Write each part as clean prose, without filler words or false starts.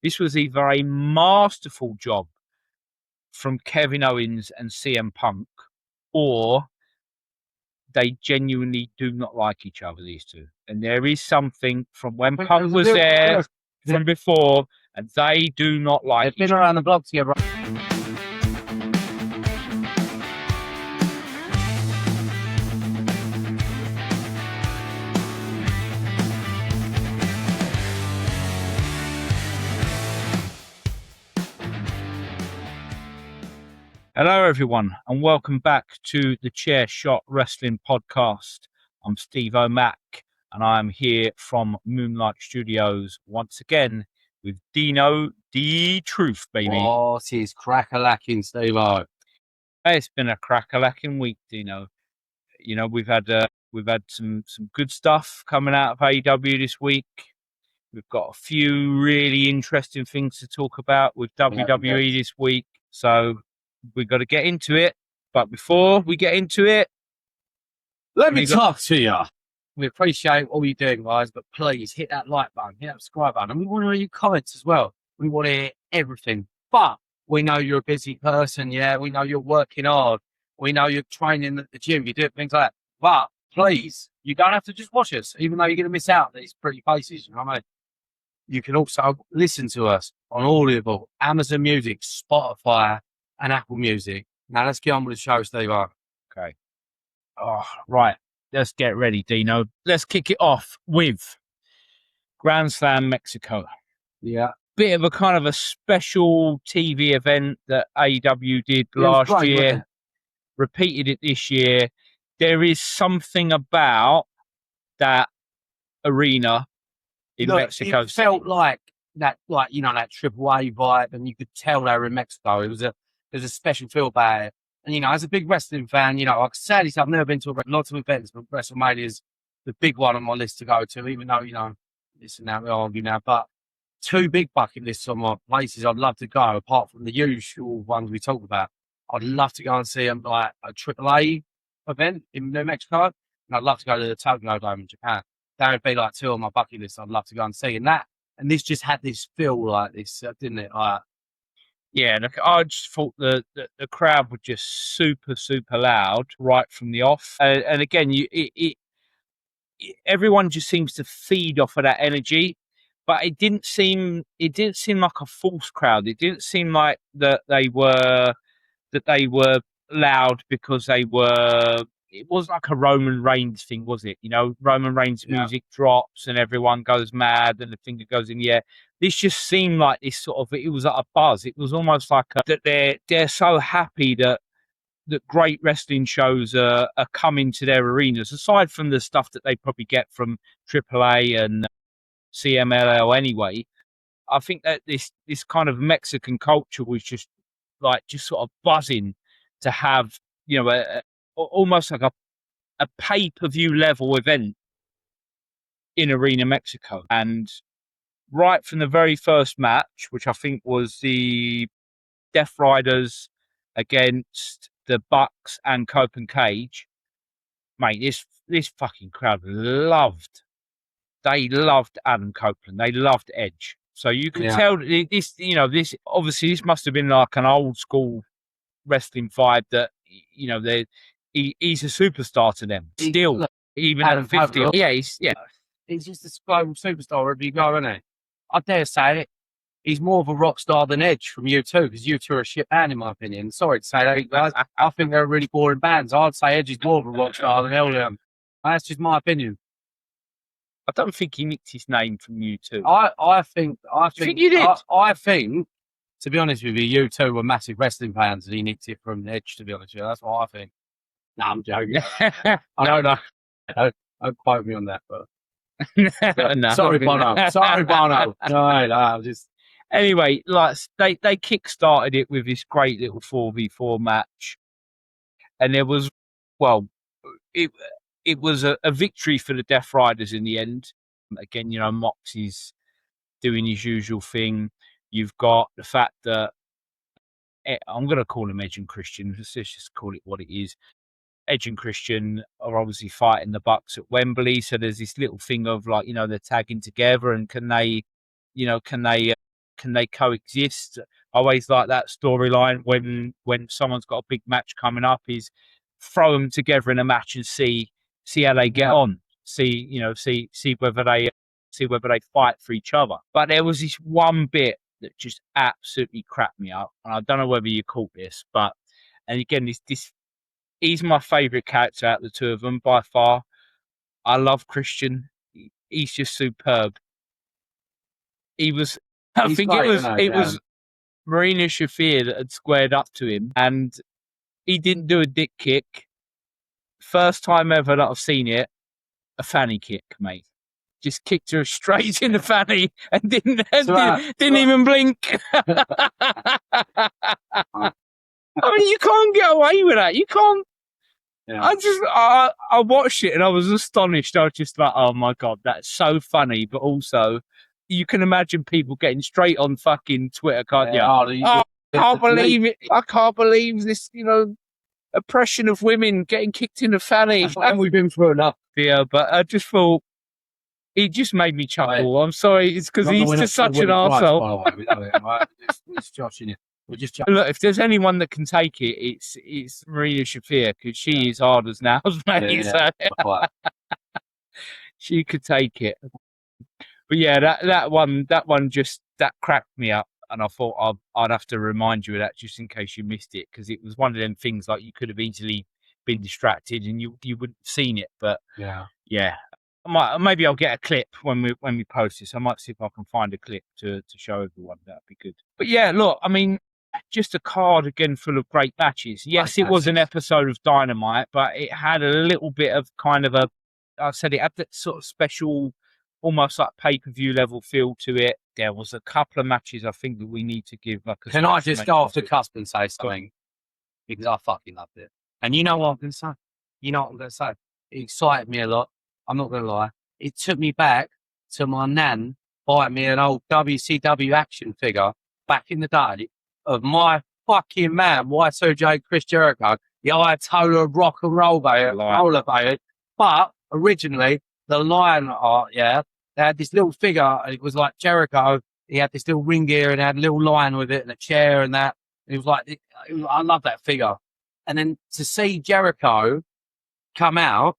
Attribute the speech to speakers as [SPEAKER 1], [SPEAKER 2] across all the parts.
[SPEAKER 1] This was either a masterful job from Kevin Owens and CM Punk, or they genuinely do not like each other, these two. And there is something from when Punk was there from before, and they do not like each other.
[SPEAKER 2] They've been around the block together.
[SPEAKER 1] Hello, everyone, and welcome back to the Chair Shot Wrestling Podcast. I'm Steve O'Mac, and I'm here from Moonlight Studios once again with Deano D-Truth, baby.
[SPEAKER 2] What is crack-a-lacking, Steve-O?
[SPEAKER 1] It's been a crack-a-lacking week, Dino. You know, we've had some good stuff coming out of AEW this week. We've got a few really interesting things to talk about with WWE this week, so we've got to get into it. But before we get into it,
[SPEAKER 2] let me talk to you. We appreciate all you're doing, guys, but please hit that like button, hit that subscribe button, and we want to hear your comments as well. We want to hear everything. But we know you're a busy person, yeah. We know you're working hard. We know you're training at the gym. You do things like that. But please, you don't have to just watch us, even though you're going to miss out on these pretty places. You know what I mean? You can also listen to us on Audible, Amazon Music, Spotify, and Apple Music. Now let's get on with the show, Steve.
[SPEAKER 1] Okay. Oh, right. Let's get ready, Dino. Let's kick it off with Grand Slam Mexico.
[SPEAKER 2] Yeah.
[SPEAKER 1] Bit of a kind of a special TV event that AEW did last year. Repeated it this year. There is something about that arena in Mexico.
[SPEAKER 2] It felt like that, like, you know, that Triple A vibe, and you could tell they were in Mexico. There's a special feel about it. And, you know, as a big wrestling fan, you know, I can say this, I've never been to lots of events, but WrestleMania is the big one on my list to go to, even though, you know, this and that, we argue now. But two big bucket lists on my places I'd love to go, apart from the usual ones we talk about. I'd love to go and see like a Triple A event in New Mexico, and I'd love to go to the Tokyo Dome in Japan. That would be like two on my bucket list I'd love to go and see. And this just had this feel like this, didn't it?
[SPEAKER 1] Yeah, look, I just thought the crowd were just super, super loud right from the off. And again, everyone just seems to feed off of that energy, but it didn't seem like a false crowd. It didn't seem like that they were loud because they were. It was like a Roman Reigns thing, was it? You know, Roman Reigns' music drops and everyone goes mad and the finger goes in the air. This just seemed like this sort of, it was like a buzz. It was almost like that they're so happy that great wrestling shows are coming to their arenas, aside from the stuff that they probably get from AAA and CMLL anyway. I think that this kind of Mexican culture was just sort of buzzing to have, you know, almost like a pay-per-view level event in Arena Mexico. And right from the very first match, which I think was the Death Riders against the Bucks and Cope and Cage, mate, this fucking crowd loved Adam Copeland. They loved Edge. So you could tell this, you know, this obviously this must have been like an old school wrestling vibe that, you know, he's a superstar to them still, even at 50.
[SPEAKER 2] He's just a global superstar wherever you go, isn't he? I dare say it. He's more of a rock star than Edge from U2, because U2 are a shit band, in my opinion. Sorry to say that, guys. I think they're really boring bands. I'd say Edge is more of a rock star than LM. That's just my opinion.
[SPEAKER 1] I don't think he nicked his name from U2.
[SPEAKER 2] I think
[SPEAKER 1] you did?
[SPEAKER 2] I think, to be honest with you, U2 were massive wrestling fans, and he nicked it from Edge, to be honest with you. That's what I think. No, I'm joking. I don't know. Don't quote me on that, but
[SPEAKER 1] no,
[SPEAKER 2] sorry, Bono. Sorry, Bono. No, just.
[SPEAKER 1] Anyway, like they kick-started it with this great little 4v4 match, and there was, well, it was a victory for the Death Riders in the end. Again, you know, Moxie's doing his usual thing. You've got the fact that I'm going to call him Edge and Christian. Let's just call it what it is. Edge and Christian are obviously fighting the Bucks at Wembley, so there's this little thing of like, you know, they're tagging together, and can they can they coexist? I always like that storyline when someone's got a big match coming up, is throw them together in a match and see how they get on. See whether they fight for each other. But there was this one bit that just absolutely cracked me up, and I don't know whether you caught this, but and again, this he's my favourite character out of the two of them by far. I love Christian. He's just superb. He was, I think it was Marina Shafir that had squared up to him, and he didn't do a dick kick. First time ever that I've seen it, a fanny kick, mate. Just kicked her straight in the fanny and didn't even blink. I mean, you can't get away with that. You can't. Yeah. I watched it and I was astonished. I was just like, oh my God, that's so funny. But also, you can imagine people getting straight on fucking Twitter, can't you? I can't believe it. I can't believe this, oppression of women getting kicked in the fanny.
[SPEAKER 2] And we've been through enough.
[SPEAKER 1] Yeah, but I just thought, he just made me chuckle. I'm sorry, it's because he's just such an arsehole.
[SPEAKER 2] It's joshing you.
[SPEAKER 1] Look, if there's anyone that can take it, it's Marina Shafir, because she is hard as nails, mate.
[SPEAKER 2] Yeah.
[SPEAKER 1] She could take it. But yeah, that one cracked me up, and I thought I'd have to remind you of that just in case you missed it, because it was one of them things like you could have easily been distracted and you wouldn't have seen it. But yeah. Maybe I'll get a clip when we post this. I might see if I can find a clip to show everyone. That'd be good. But yeah, look, I mean, just a card again full of great matches. Yes, it was an episode of Dynamite, but it had a little bit of kind of it had that sort of special, almost like pay-per-view level feel to it. There was a couple of matches I think that we need to give.
[SPEAKER 2] Can I just go off the cusp and say something? Because I fucking loved it. And you know what I'm going to say? It excited me a lot. I'm not going to lie. It took me back to my nan buying me an old WCW action figure back in the day of my fucking man, Y2J Chris Jericho, the Ayatollah rock and roll baby. But originally, the Lion Art, they had this little figure, and it was like Jericho. He had this little ring gear and had a little lion with it and a chair and that. And it was like, I love that figure. And then to see Jericho come out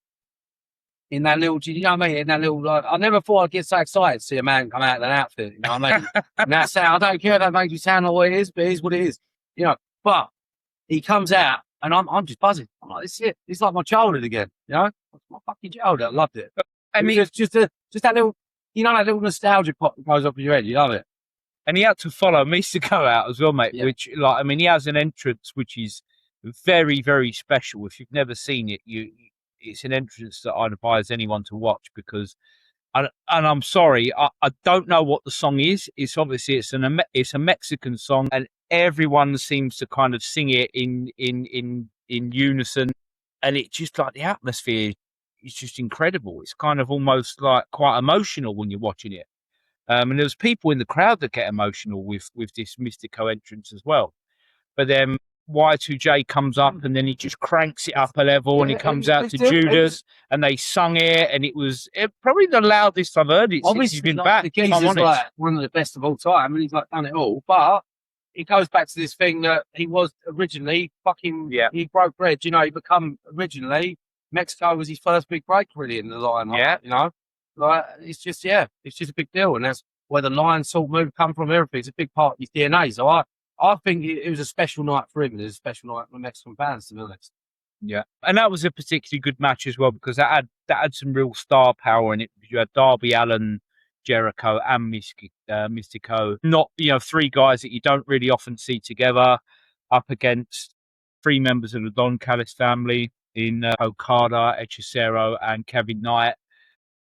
[SPEAKER 2] in that little, you know what I mean? In that little, I never thought I'd get so excited to see a man come out in an outfit. You know what I mean? And that's how, I don't care if that makes you sound like what it is, but it is what it is. But he comes out and I'm just buzzing. I'm like, this is it. It's like my childhood again. It's my fucking childhood. I loved it. I mean, just that little, that little nostalgia pop that goes up in your head. You love it.
[SPEAKER 1] And he had to follow Mystico out as well, mate. Yeah. Which, he has an entrance which is very, very special. If you've never seen it, it's an entrance that I'd advise anyone to watch, because, and I'm sorry, I don't know what the song is. It's obviously it's a Mexican song, and everyone seems to kind of sing it in unison, and it just like the atmosphere is just incredible. It's kind of almost like quite emotional when you're watching it. And there's people in the crowd that get emotional with this Mystico entrance as well. But then Y2J comes up and then he just cranks it up a level, and he comes out to Judas, and they sung it, and it was probably the loudest I've heard it since he's been back.
[SPEAKER 2] The geezer's like one of the best of all time, and he's like done it all. But it goes back to this thing that he was originally he broke bread. He become originally Mexico was his first big break really in the line. It's just a big deal, and that's where the Lion Salt move come from. Everything, it's a big part of his DNA. So I think it was a special night for him. It was a special night for Mexican fans, to be honest.
[SPEAKER 1] Yeah, and that was a particularly good match as well, because that had some real star power in it. You had Darby Allin, Jericho, and Mystico. Not three guys that you don't really often see together, up against three members of the Don Callis family in Okada, Hechicero, and Kevin Knight.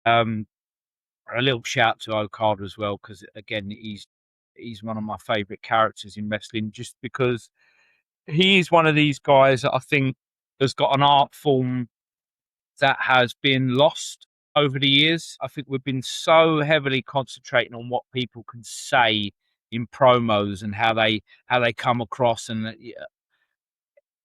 [SPEAKER 1] A little shout to Okada as well, because again he's one of my favourite characters in wrestling, just because he is one of these guys that I think has got an art form that has been lost over the years. I think we've been so heavily concentrating on what people can say in promos and how they come across, and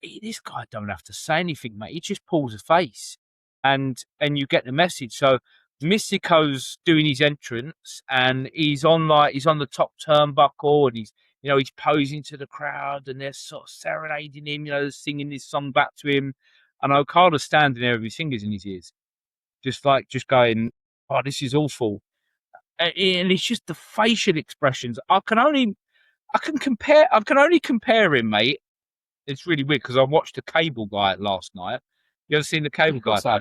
[SPEAKER 1] this guy don't have to say anything, mate. He just pulls a face, and you get the message. So Mystico's doing his entrance, and he's on the top turnbuckle, and he's posing to the crowd, and they're sort of serenading him, singing this song back to him, and Okada's standing there with his fingers in his ears, just going, "Oh, this is awful," and it's just the facial expressions. I can only compare him, mate. It's really weird because I watched the Cable Guy last night. You ever seen the Cable Guy? I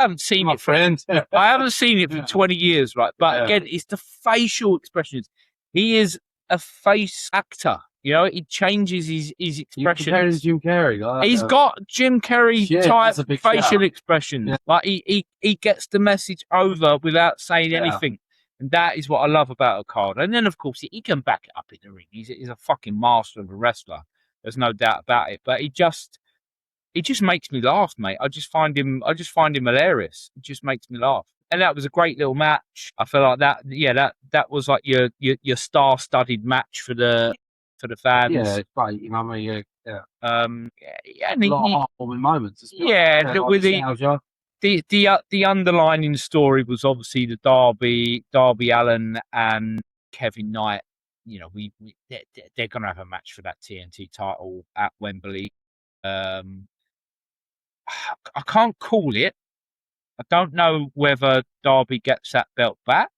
[SPEAKER 1] haven't seen
[SPEAKER 2] My
[SPEAKER 1] it.
[SPEAKER 2] friend.
[SPEAKER 1] I haven't seen it for 20 years, right? But again, it's the facial expressions. He is a face actor. He changes his expressions.
[SPEAKER 2] Jim Carrey.
[SPEAKER 1] He's got Jim Carrey type facial expressions.
[SPEAKER 2] Yeah.
[SPEAKER 1] Like he gets the message over without saying anything. And that is what I love about Okada. And then, of course, he can back it up in the ring. He's a fucking master of a wrestler. There's no doubt about it. But he just makes me laugh, mate. I just find him hilarious. It just makes me laugh. And that was a great little match. I feel like that. Yeah, that was like your star-studded match for the fans.
[SPEAKER 2] Yeah, it's great. You know what I mean? Yeah.
[SPEAKER 1] And
[SPEAKER 2] a lot of heartwarming moments.
[SPEAKER 1] With the underlining story was obviously the Darby Allin and Kevin Knight. They're gonna have a match for that TNT title at Wembley. I can't call it. I don't know whether Darby gets that belt back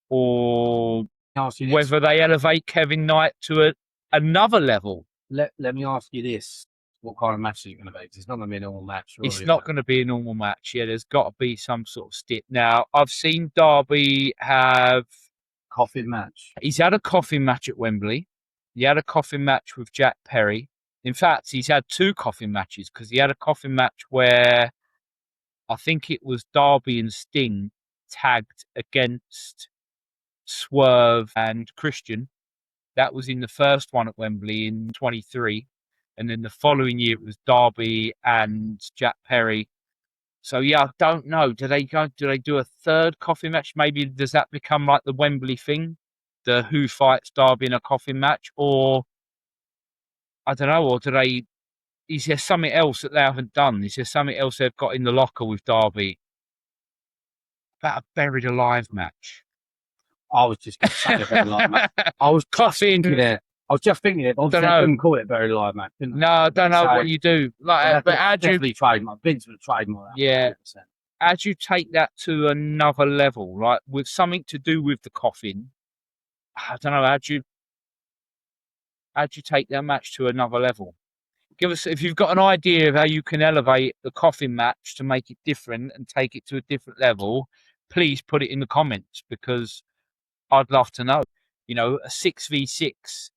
[SPEAKER 1] or whether they elevate Kevin Knight to another level.
[SPEAKER 2] Let me ask you this. What kind of match is it going to be? Because it's not going to be a normal match.
[SPEAKER 1] It's not going to be a normal match. Yeah, there's got to be some sort of stip. Now, I've seen Darby have...
[SPEAKER 2] coffin match.
[SPEAKER 1] He's had a coffin match at Wembley. He had a coffin match with Jack Perry. In fact, he's had two coffin matches because he had a coffin match where I think it was Darby and Sting tagged against Swerve and Christian. That was in the first one at Wembley in 23. And then the following year it was Darby and Jack Perry. So yeah, I don't know. Do they do a third coffin match? Maybe does that become like the Wembley thing? The who fights Darby in a coffin match? Or I don't know, or is there something else that they haven't done? Is there something else they've got in the locker with Darby? About a buried alive match.
[SPEAKER 2] I was just going to say a buried alive match. I was just thinking it. I couldn't call it buried alive match.
[SPEAKER 1] No, I don't know what you do. Like, but how do you
[SPEAKER 2] trademark? Vince would trademark that.
[SPEAKER 1] Yeah. 100%. How do you take that to another level, right? With something to do with the coffin. I don't know. How do you take that match to another level? Give us, if you've got an idea of how you can elevate the coffin match to make it different and take it to a different level, please put it in the comments because I'd love to know. A 6v6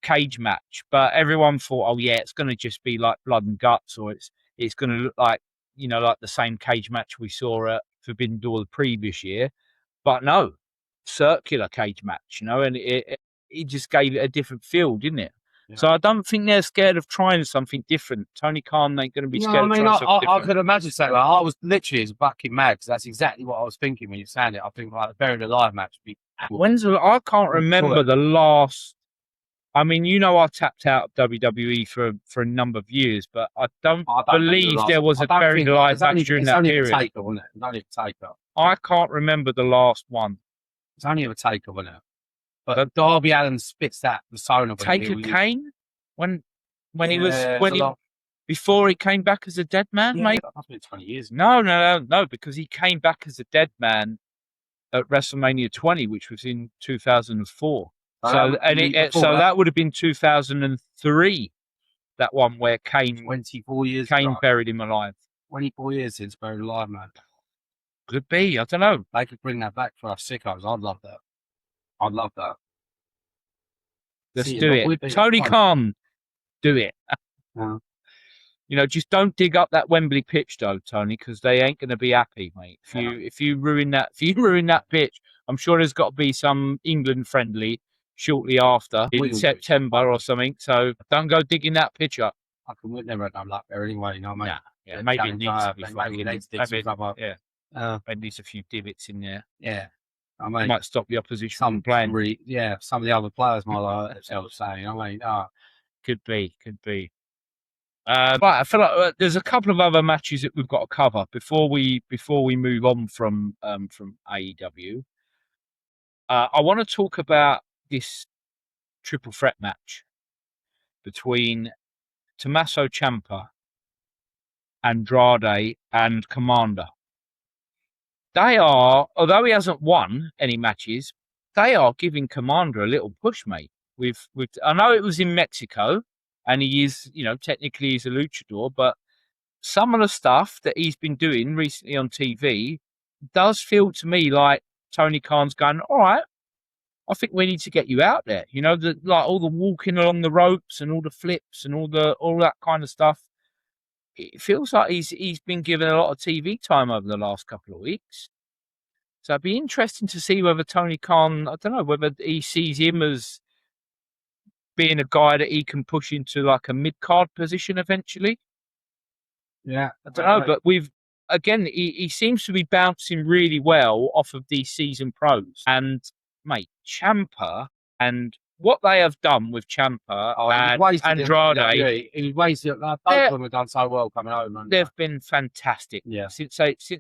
[SPEAKER 1] cage match, but everyone thought, oh yeah, it's going to just be like blood and guts, or it's going to look like like the same cage match we saw at Forbidden Door the previous year. But no, circular cage match, and it just gave it a different feel, didn't it? Yeah. So I don't think they're scared of trying something different. Tony Khan ain't going to be scared of trying something different.
[SPEAKER 2] I could imagine saying, I was literally fucking mad because that's exactly what I was thinking when you saying it. I think like a buried alive match would be cool.
[SPEAKER 1] I can't remember the last. I mean, I tapped out of WWE for a number of years, but I don't believe there was a buried alive match during that period.
[SPEAKER 2] It's only a taker, wasn't it? It's only a taker.
[SPEAKER 1] I can't remember the last one.
[SPEAKER 2] It's only a taker, wasn't it? But Darby Allin spits that persona.
[SPEAKER 1] Taker Kane? When he was before he came back as a dead man, mate?
[SPEAKER 2] That's been 20 years.
[SPEAKER 1] No, because he came back as a dead man at WrestleMania 20, which was in 2004. So that would have been 2003. That one where Kane
[SPEAKER 2] 24 years
[SPEAKER 1] Kane buried him alive.
[SPEAKER 2] 24 years since buried alive, man.
[SPEAKER 1] Could be. I don't know.
[SPEAKER 2] They could bring that back for us sickos. I'd love that.
[SPEAKER 1] Let's do it. Tony Khan, do it. Just don't dig up that Wembley pitch though, Tony, because they ain't going to be happy, mate. If you ruin that pitch, I'm sure there's got to be some England friendly shortly after in September or something. So don't go digging that pitch up.
[SPEAKER 2] We'd never have done luck there anyway, mate.
[SPEAKER 1] Yeah, maybe it needs to be
[SPEAKER 2] maybe
[SPEAKER 1] needs a few divots in there.
[SPEAKER 2] Yeah.
[SPEAKER 1] Might stop the opposition from playing.
[SPEAKER 2] Some of the other players might like themselves saying,
[SPEAKER 1] could be. Right, I feel like there's a couple of other matches that we've got to cover before we move on from AEW. I want to talk about this triple threat match between Tommaso Ciampa, Andrade, and Commander. They are, although he hasn't won any matches, they are giving Commander a little push, mate. I know it was in Mexico, and he is, technically he's a luchador, but some of the stuff that he's been doing recently on TV does feel to me like Tony Khan's going, all right, I think we need to get you out there. Like all the walking along the ropes and all the flips and all that kind of stuff. It feels like he's been given a lot of TV time over the last couple of weeks. So it'd be interesting to see whether Tony Khan, I don't know, whether he sees him as being a guy that he can push into like a mid-card position eventually.
[SPEAKER 2] Yeah.
[SPEAKER 1] I don't know, but he seems to be bouncing really well off of these seasoned pros. And, mate, Ciampa and what they have done with Ciampa and Andrade.
[SPEAKER 2] He wasted both of them have done so well coming home.
[SPEAKER 1] They've been fantastic.
[SPEAKER 2] Yeah.
[SPEAKER 1] Since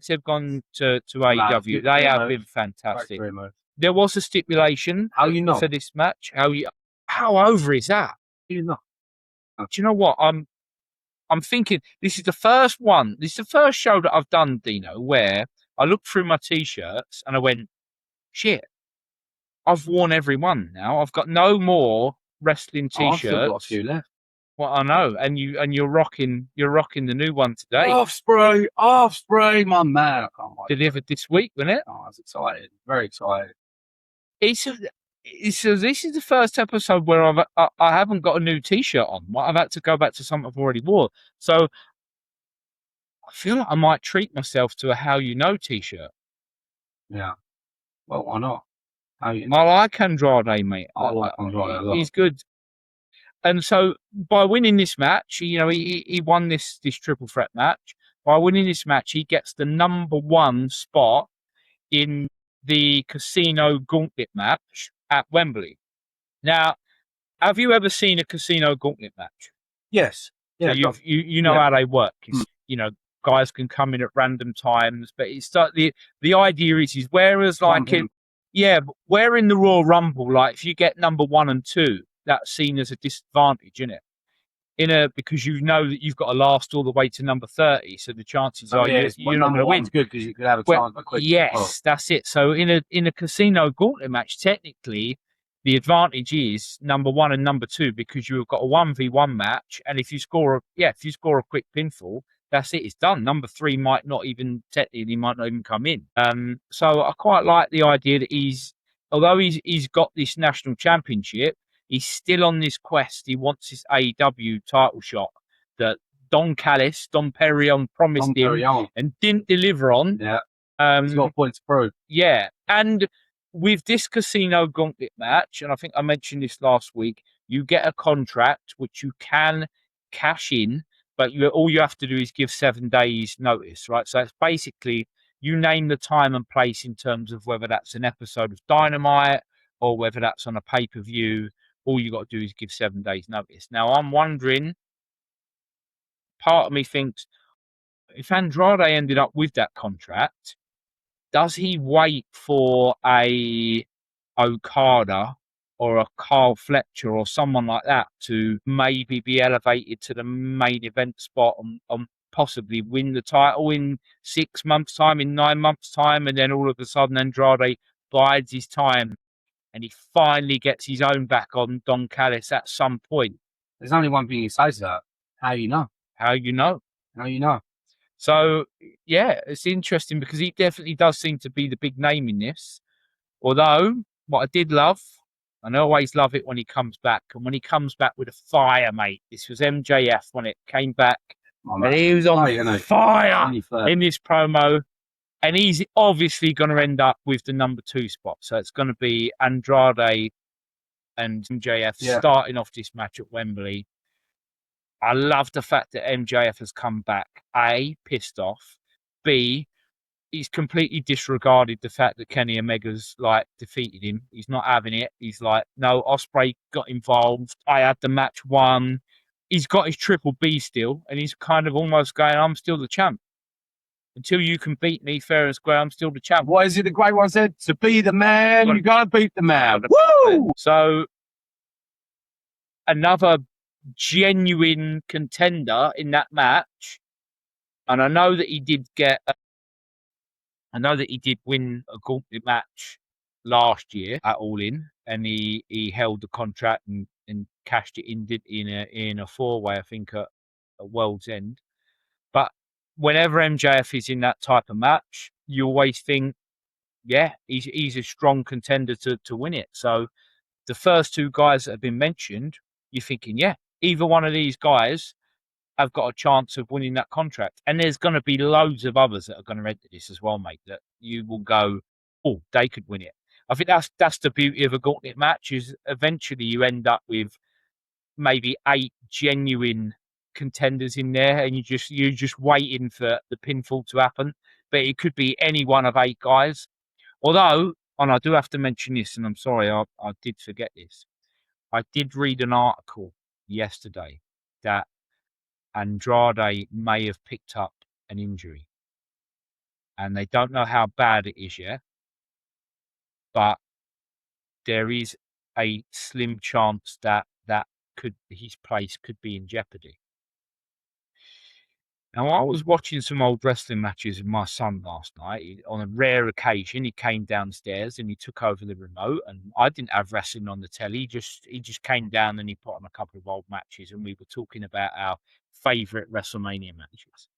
[SPEAKER 1] they've gone to AEW, they have been fantastic. There was a stipulation for this match. How over is that?
[SPEAKER 2] Do you
[SPEAKER 1] know what? I'm thinking this is the first one. This is the first show that I've done, Dino, where I looked through my t-shirts and I went, shit, I've worn every one now. I've got no more wrestling t-shirts.
[SPEAKER 2] I've still got a few left.
[SPEAKER 1] Well, I know, and you're rocking the new one today.
[SPEAKER 2] Offspring, my man. I can't wait.
[SPEAKER 1] Delivered this week, wasn't it?
[SPEAKER 2] Oh, I was excited, very excited.
[SPEAKER 1] So this is the first episode where I haven't got a new t-shirt on. I've had to go back to something I've already wore. So I feel like I might treat myself to a How You Know t-shirt.
[SPEAKER 2] Yeah. Well, why not? I
[SPEAKER 1] like Andrade, mate.
[SPEAKER 2] I like Andrade a lot.
[SPEAKER 1] He's good. And so by winning this match, he won this triple threat match. By winning this match, he gets the number 1 spot in the Casino Gauntlet match at Wembley. Now, have you ever seen a Casino Gauntlet match?
[SPEAKER 2] Yes. Yeah.
[SPEAKER 1] So you know how they work. Guys can come in at random times, but it's the idea is whereas like where in the Royal Rumble, like if you get number 1 and 2, that's seen as a disadvantage, isn't it? Because you know that you've got to last all the way to number 30, so the chances are you're not going to win.
[SPEAKER 2] Good because you could have a chance.
[SPEAKER 1] Yes, that's it. So in a Casino Gauntlet match, technically, the advantage is number 1 and number 2 because you've got a 1v1 match, and if you score a quick pinfall, that's it. It's done. Number 3 might not even come in. So I quite like the idea that although he's got this national championship, he's still on this quest. He wants this AEW title shot that Dom Perignon promised him and didn't deliver on.
[SPEAKER 2] Yeah. He's got points to prove.
[SPEAKER 1] Yeah. And with this Casino Gauntlet match, and I think I mentioned this last week, you get a contract which you can cash in, but all you have to do is give 7 days notice, right? So it's basically you name the time and place in terms of whether that's an episode of Dynamite or whether that's on a pay-per-view. All you got to do is give 7 days notice. Now, I'm wondering, part of me thinks, if Andrade ended up with that contract, does he wait for a Okada or a Carl Fletcher or someone like that to maybe be elevated to the main event spot and possibly win the title in 6 months' time, in 9 months' time, and then all of a sudden Andrade bides his time and he finally gets his own back on Don Callis at some point?
[SPEAKER 2] There's only one thing he says that. How you know?
[SPEAKER 1] How you know?
[SPEAKER 2] How you know?
[SPEAKER 1] So, yeah, it's interesting because he definitely does seem to be the big name in this. Although, what I did love, and I always love it when he comes back, and when he comes back with a fire, mate. This was MJF when it came back, and he was on fire in this promo. And he's obviously going to end up with the number 2 spot. So it's going to be Andrade and MJF starting off this match at Wembley. I love the fact that MJF has come back. A, pissed off. B, he's completely disregarded the fact that Kenny Omega's defeated him. He's not having it. He's like, no, Ospreay got involved. I had the match won. he's got his triple B still, and he's kind of almost going, I'm still the champ. Until you can beat me fair and square, I'm still the champ.
[SPEAKER 2] What is it the great one said? To be the man, you gotta beat the man.
[SPEAKER 1] Woo! So another genuine contender in that match. And I know that he did win a gauntlet match last year at All In, and he held the contract and cashed it in a 4-way, I think, at World's End. But whenever MJF is in that type of match, you always think, yeah, he's a strong contender to win it. So the first two guys that have been mentioned, you're thinking, yeah, either one of these guys have got a chance of winning that contract. And there's going to be loads of others that are going to enter this as well, mate, that you will go, oh, they could win it. I think that's the beauty of a gauntlet match, is eventually you end up with maybe 8 genuine contenders in there, and you're just waiting for the pinfall to happen. But it could be any one of 8 guys. Although, and I do have to mention this, and I'm sorry, I did forget this. I did read an article yesterday that Andrade may have picked up an injury, and they don't know how bad it is yet, but there is a slim chance that his place could be in jeopardy. Now, I was watching some old wrestling matches with my son last night. On a rare occasion, he came downstairs and he took over the remote, and I didn't have wrestling on the telly. He just came down and he put on a couple of old matches, and we were talking about our favourite WrestleMania matches.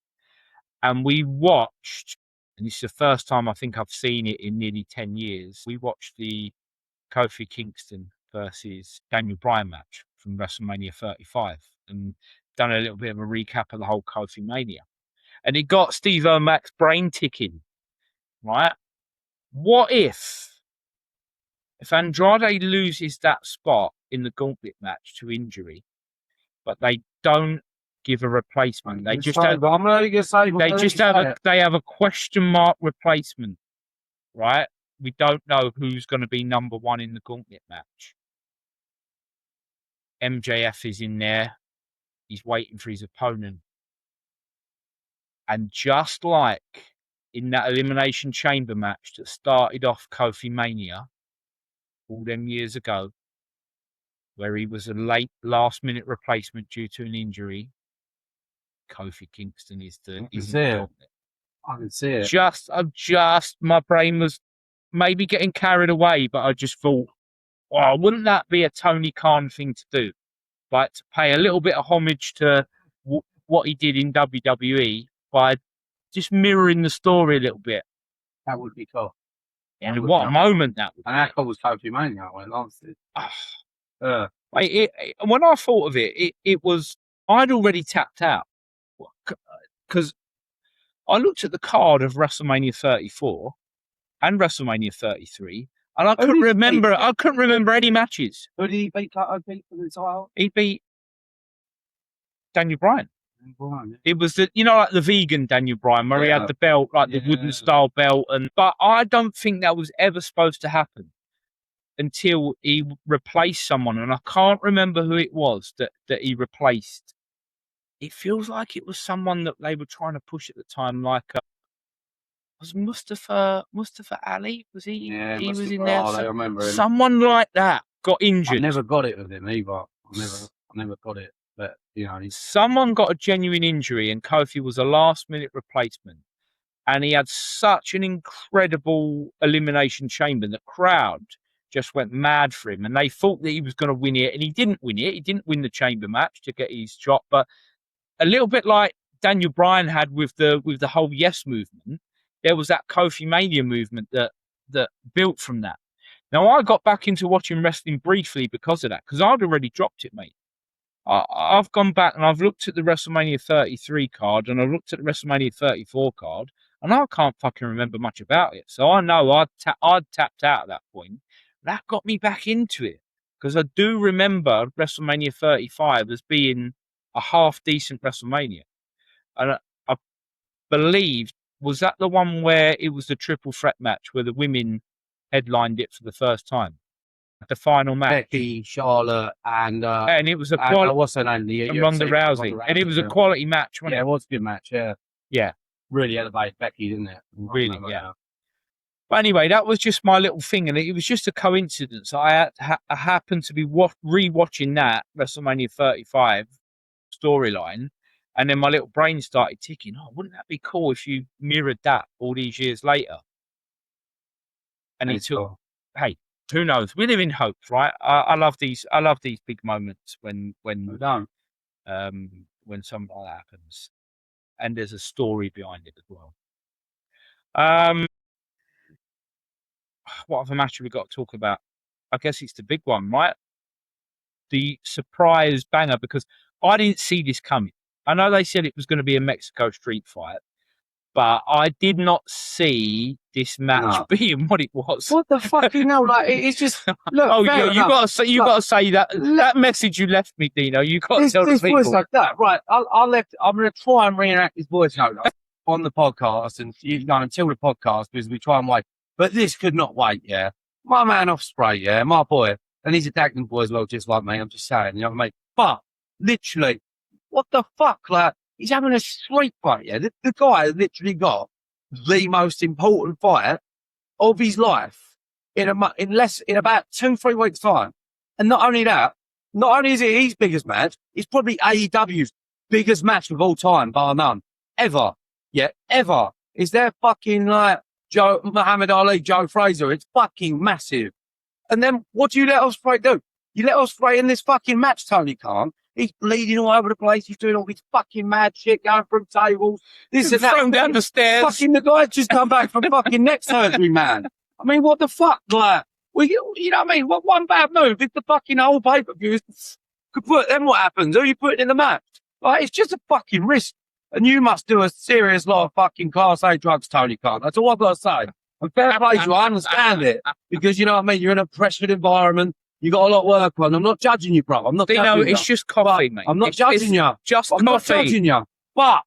[SPEAKER 1] And we watched, and this is the first time I think I've seen it in nearly 10 years, we watched the Kofi Kingston versus Daniel Bryan match from WrestleMania 35, and done a little bit of a recap of the whole Kofi Mania. And it got Steve O'Mac's brain ticking, right? What if Andrade loses that spot in the gauntlet match to injury, but they don't give a replacement? They have a question mark replacement, right? We don't know who's going to be number 1 in the gauntlet match. MJF is in there. He's waiting for his opponent. And just like in that Elimination Chamber match that started off Kofi Mania all them years ago, where he was a late last-minute replacement due to an injury, Kofi Kingston is the gauntlet.
[SPEAKER 2] I can see it.
[SPEAKER 1] Just my brain was maybe getting carried away, but I just thought, wow, wouldn't that be a Tony Khan thing to do? Like, to pay a little bit of homage to what he did in WWE by just mirroring the story a little bit.
[SPEAKER 2] That would be cool.
[SPEAKER 1] And what a moment that would be.
[SPEAKER 2] And that was Kofi Mania when it lasted.
[SPEAKER 1] When I thought of it was, I'd already tapped out. Because I looked at the card of WrestleMania 34 and WrestleMania 33, and I couldn't remember any matches.
[SPEAKER 2] Who did he beat for the title?
[SPEAKER 1] He beat Daniel Bryan. It was like the vegan Daniel Bryan, where he had the belt, like the wooden style belt, but I don't think that was ever supposed to happen until he replaced someone, and I can't remember who it was that he replaced. It feels like it was someone that they were trying to push at the time, like was Mustafa Ali? Was he?
[SPEAKER 2] Yeah,
[SPEAKER 1] he was in there.
[SPEAKER 2] I remember him.
[SPEAKER 1] Someone like that got injured.
[SPEAKER 2] I never got it with him either. I never got it. But
[SPEAKER 1] someone got a genuine injury, and Kofi was a last-minute replacement. And he had such an incredible Elimination Chamber. The crowd just went mad for him, and they thought that he was going to win it, and he didn't win it. He didn't win the Chamber match to get his shot, but a little bit like Daniel Bryan had with the whole Yes movement, there was that Kofi Mania movement that built from that. Now, I got back into watching wrestling briefly because of that, because I'd already dropped it, mate. I've gone back and I've looked at the WrestleMania 33 card, and I've looked at the WrestleMania 34 card, and I can't fucking remember much about it. So I know I'd tapped out at that point. That got me back into it, because I do remember WrestleMania 35 as being a half-decent WrestleMania. And I believe, was that the one where it was the triple threat match where the women headlined it for the first time? the final match.
[SPEAKER 2] Becky, Charlotte, and
[SPEAKER 1] it was a
[SPEAKER 2] and,
[SPEAKER 1] quality.
[SPEAKER 2] what's her name? The
[SPEAKER 1] And Ronda Rousey. And it was a quality match, wasn't
[SPEAKER 2] Yeah,
[SPEAKER 1] it?
[SPEAKER 2] it was a good match. Yeah,
[SPEAKER 1] Yeah.
[SPEAKER 2] really elevated Becky, didn't it?
[SPEAKER 1] Really, yeah. But anyway, that was just my little thing, and it was just a coincidence. I happened to be rewatching that WrestleMania 35 storyline, and then my little brain started ticking. Oh, wouldn't that be cool if you mirrored that all these years later? And it took. Hey, who knows? We live in hope, right? I love these. I love these big moments when something like that happens, and there's a story behind it as well. What other match have we got to talk about? I guess it's the big one, right? The surprise banger, because I didn't see this coming. I know they said it was going to be a Mexico street fight, but I did not see this match being what it was.
[SPEAKER 2] What the fuck, you know? Like, it's just look.
[SPEAKER 1] Oh, you got to say, got to say that message you left me, Dino. You got to tell the people.
[SPEAKER 2] Voice like that, right? I'm going to try and reenact his voice note on the podcast, and until the podcast, because we try and wait. But this could not wait. Yeah, my man Ospreay, yeah, my boy, and he's a Dagenham boy as well, just like me. I'm just saying, you know what I mean? But literally, what the fuck, like, he's having a street fight. Yeah, the guy literally got the most important fight of his life in about 2-3 weeks time. And not only that, not only is it his biggest match, it's probably AEW's biggest match of all time, bar none, ever. Yeah, ever. Is there fucking like Muhammad Ali, Joe Frazier? It's fucking massive. And then what do you let Ospreay do? You let Ospreay in this fucking match, Tony Khan. He's bleeding all over the place. He's doing all this fucking mad shit, going from tables. This and that.
[SPEAKER 1] Thrown down the stairs.
[SPEAKER 2] Fucking the guy's just come back from fucking neck surgery, man. I mean, what the fuck, like? You know what I mean? What one bad move if the fucking whole pay-per-view could put, then what happens? Who are you putting in the match? Like, it's just a fucking risk. And you must do a serious lot of fucking Class A drugs, Tony Khan. That's all I've got to say. And fair play to you, I understand it. Because, you know what I mean? You're in a pressured environment. You got a lot of work on. I'm not judging you, bro. I'm not judging you.
[SPEAKER 1] It's just coffee, mate.
[SPEAKER 2] I'm not judging you.
[SPEAKER 1] Just
[SPEAKER 2] I'm
[SPEAKER 1] coffee.
[SPEAKER 2] not judging you. But,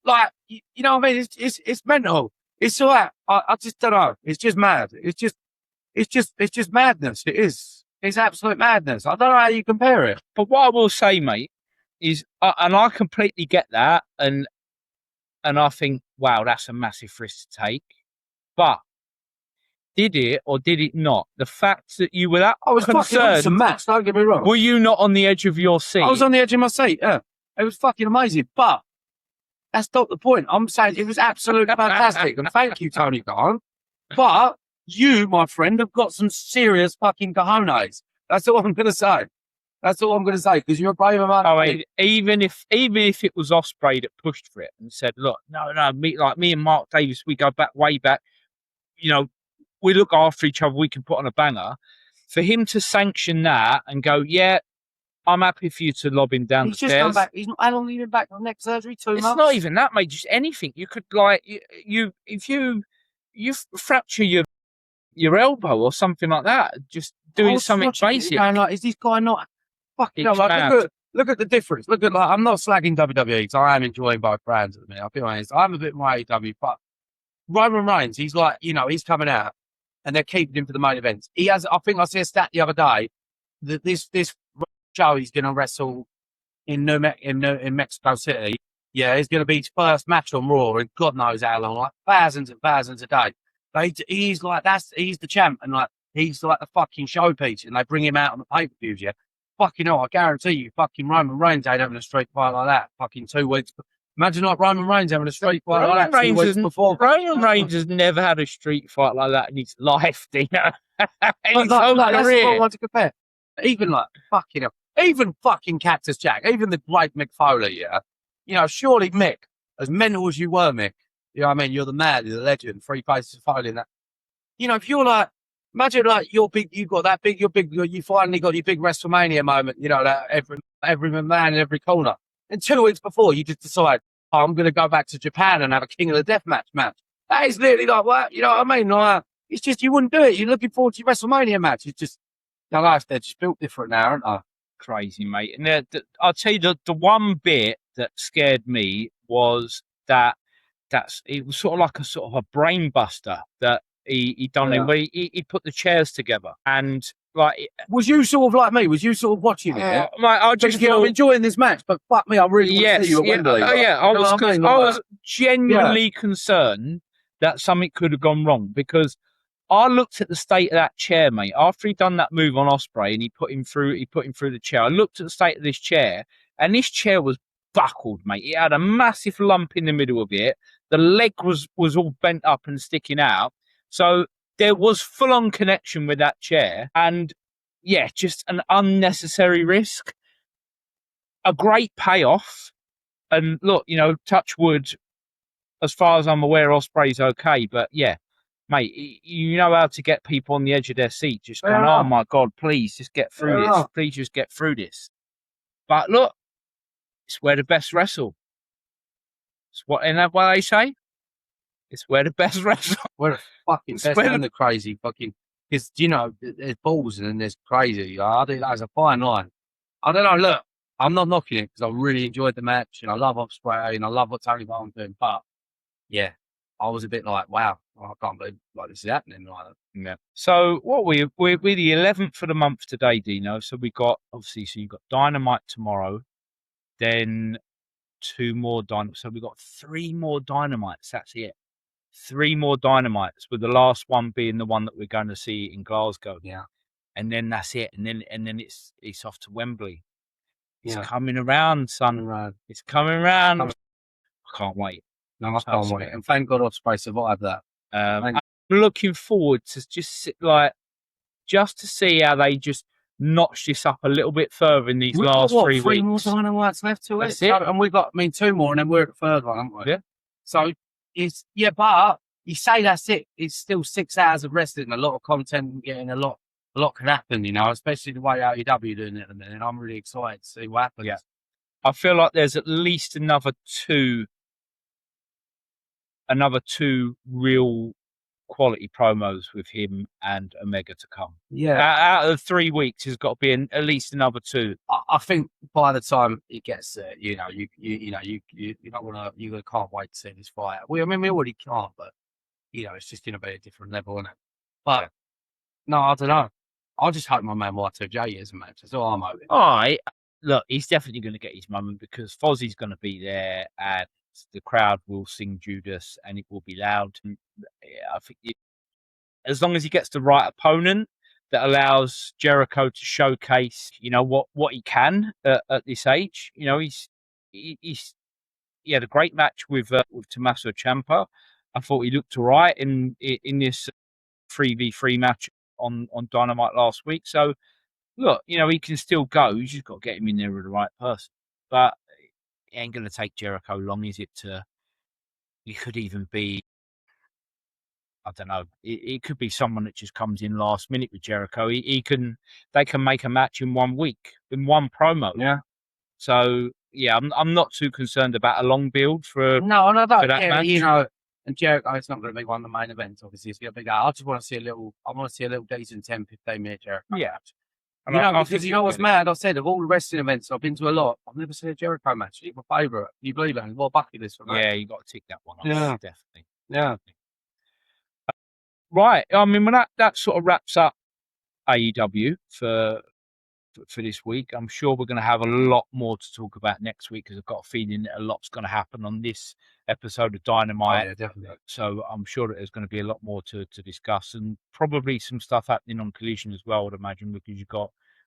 [SPEAKER 2] like, you know what I mean? It's mental. It's all right. I just don't know. It's just mad. It's just madness. It is. It's absolute madness. I don't know how you compare it.
[SPEAKER 1] But what I will say, mate, is, and I completely get that, and I think, wow, that's a massive risk to take. But did it or did it not? The fact that you were that
[SPEAKER 2] I was
[SPEAKER 1] concerned,
[SPEAKER 2] fucking awesome match, don't get me wrong.
[SPEAKER 1] Were you not on the edge of your seat?
[SPEAKER 2] I was on the edge of my seat, yeah. It was fucking amazing. But that's not the point. I'm saying it was absolutely fantastic. And thank you, Tony Khan. But you, my friend, have got some serious fucking cojones. That's all I'm going to say. That's all I'm going to say, because you're a brave man.
[SPEAKER 1] I mean, even if it was Ospreay that pushed for it and said, look, no, me and Mark Davis, we go back, way back, you know, we look after each other, we can put on a banger. For him to sanction that and go, yeah, I'm happy for you to lob him down the stairs.
[SPEAKER 2] He's just come back. How long have you been back from neck surgery? 2 months?
[SPEAKER 1] It's not even that, mate. Just anything. You could, like, if you fracture your elbow or something like that, just doing something basic.
[SPEAKER 2] Like, is this guy not fucking look at the difference. Look at, like, I'm not slagging WWE because I am enjoying both brands at the minute. I'll be honest. I'm a bit more AEW, but Roman Reigns, he's like, you know, he's coming out and they're keeping him for the main events. He has, I think I see a stat the other day that this show he's going to wrestle in Mexico City. Yeah, it's going to be his first match on Raw, and God knows how long, like thousands and thousands a day. He's like, he's the champ, and like, he's like the fucking showpiece, and they bring him out on the pay-per-views, yeah. Fucking hell, I guarantee you, fucking Roman Reigns ain't having a street fight like that. Fucking 2 weeks. Imagine like Roman Reigns having a street fight like that 2 weeks before.
[SPEAKER 1] Roman Reigns has never had a street fight like that in his life, you know.
[SPEAKER 2] That's what I want to compare. Even like fucking hell, even fucking Cactus Jack, even the great Mick Foley, yeah. You know, surely Mick, as mental as you were, Mick, you know what I mean? You're the man, you're the legend, 3 faces of Foley and that. You know, if you're like, imagine like you're big, you finally got your big WrestleMania moment, you know, that every man in every corner. And 2 weeks before, you just decide, oh, I'm going to go back to Japan and have a King of the Death match. That is literally like, what? You know what I mean? Like, it's just, you wouldn't do it. You're looking forward to your WrestleMania match. It's just, I don't know if they're just built different now, aren't they?
[SPEAKER 1] Crazy, mate. And I'll tell you, the one bit that scared me was that it was sort of like a brain buster that He done him, but he put the chairs together, and like,
[SPEAKER 2] was you sort of like me? Was you sort of watching it?
[SPEAKER 1] mate, I just
[SPEAKER 2] Thinking, I'm enjoying this match, but fuck me, I really want to see you at Wembley.
[SPEAKER 1] I was genuinely concerned that something could have gone wrong, because I looked at the state of that chair, mate. After he'd done that move on Ospreay and he put him through the chair, I looked at the state of this chair, and this chair was buckled, mate. It had a massive lump in the middle of it. The leg was all bent up and sticking out. So there was full-on connection with that chair. And, yeah, just an unnecessary risk. A great payoff. And, look, touch wood, as far as I'm aware, Ospreay's okay. But, yeah, mate, you know how to get people on the edge of their seat. Just going, oh, my God, please, just get through this. Please just get through this. But, look, it's where the best wrestle. Isn't that what they say? It's where the best wrestle.
[SPEAKER 2] Where the fucking best and the crazy fucking... Because, there's balls and there's crazy. I think that's a fine line. I don't know, look, I'm not knocking it, because I really enjoyed the match, and I love Ospreay, and I love what Tony Khan's doing. But, yeah, I was a bit like, wow, I can't believe this is happening.
[SPEAKER 1] Yeah. So, we're the 11th of the month today, Dino. So, we got, obviously, you've got Dynamite tomorrow. Then 2 more Dynamites. So we've got 3 more Dynamites. That's it. 3 more Dynamites, with the last one being the one that we're going to see in Glasgow.
[SPEAKER 2] Yeah.
[SPEAKER 1] And then that's it. And then it's off to Wembley. It's coming around, son. It's coming around. I can't wait.
[SPEAKER 2] No, I can't wait. And thank God Ospreay survived that.
[SPEAKER 1] I'm looking forward to just to see how they just notch this up a little bit further in these last 3 weeks.
[SPEAKER 2] 3 more Dynamites left to it.
[SPEAKER 1] That's it.
[SPEAKER 2] And we've got, 2 more, and then we're at the third one, haven't we?
[SPEAKER 1] Yeah.
[SPEAKER 2] So but you say that's it. It's still 6 hours of wrestling, a lot of content, and getting a lot can happen, especially the way AEW doing it at the minute. I'm really excited to see what happens.
[SPEAKER 1] Yeah. I feel like there's at least another two real quality promos with him and Omega to come.
[SPEAKER 2] Yeah.
[SPEAKER 1] Out of 3 weeks, there's got to be at least another 2.
[SPEAKER 2] I think by the time it gets there, you don't want to. You can't wait to see this fight. We already can't, but it's just going to be a different level, isn't it? But no, I don't know. I just hope my man Y2J is a match. That's all I'm hoping.
[SPEAKER 1] All right, look, he's definitely going to get his moment, because Fozzie's going to be there, and the crowd will sing Judas, and it will be loud. And, I think as long as he gets the right opponent that allows Jericho to showcase, what he can at this age. He had a great match with Tommaso Ciampa. I thought he looked all right in this 3v3 match on Dynamite last week. So, look, he can still go. You just got to get him in there with the right person. But it ain't going to take Jericho long, is it? He could even be, I don't know. It could be someone that just comes in last minute with Jericho. They can make a match in 1 week, in one promo.
[SPEAKER 2] Yeah.
[SPEAKER 1] So yeah, I'm not too concerned about a long build for
[SPEAKER 2] I don't care,
[SPEAKER 1] match.
[SPEAKER 2] And Jericho, it's not going to be one of the main events. Obviously, it's going to be that. I just want to see a little decent 10-15 minute Jericho.
[SPEAKER 1] Yeah.
[SPEAKER 2] Because what's mad? I said, of all the wrestling events I've been to a lot, I've never seen a Jericho match. It's my favourite. You believe that? What bucket list for that?
[SPEAKER 1] Yeah, you got to tick that one off.
[SPEAKER 2] Yeah.
[SPEAKER 1] Definitely.
[SPEAKER 2] Yeah.
[SPEAKER 1] Right. When that sort of wraps up AEW for this week, I'm sure we're going to have a lot more to talk about next week, because I've got a feeling that a lot's going to happen on this episode of Dynamite.
[SPEAKER 2] Oh, yeah, definitely.
[SPEAKER 1] So I'm sure that there's going to be a lot more to discuss, and probably some stuff happening on Collision as well, I'd imagine, because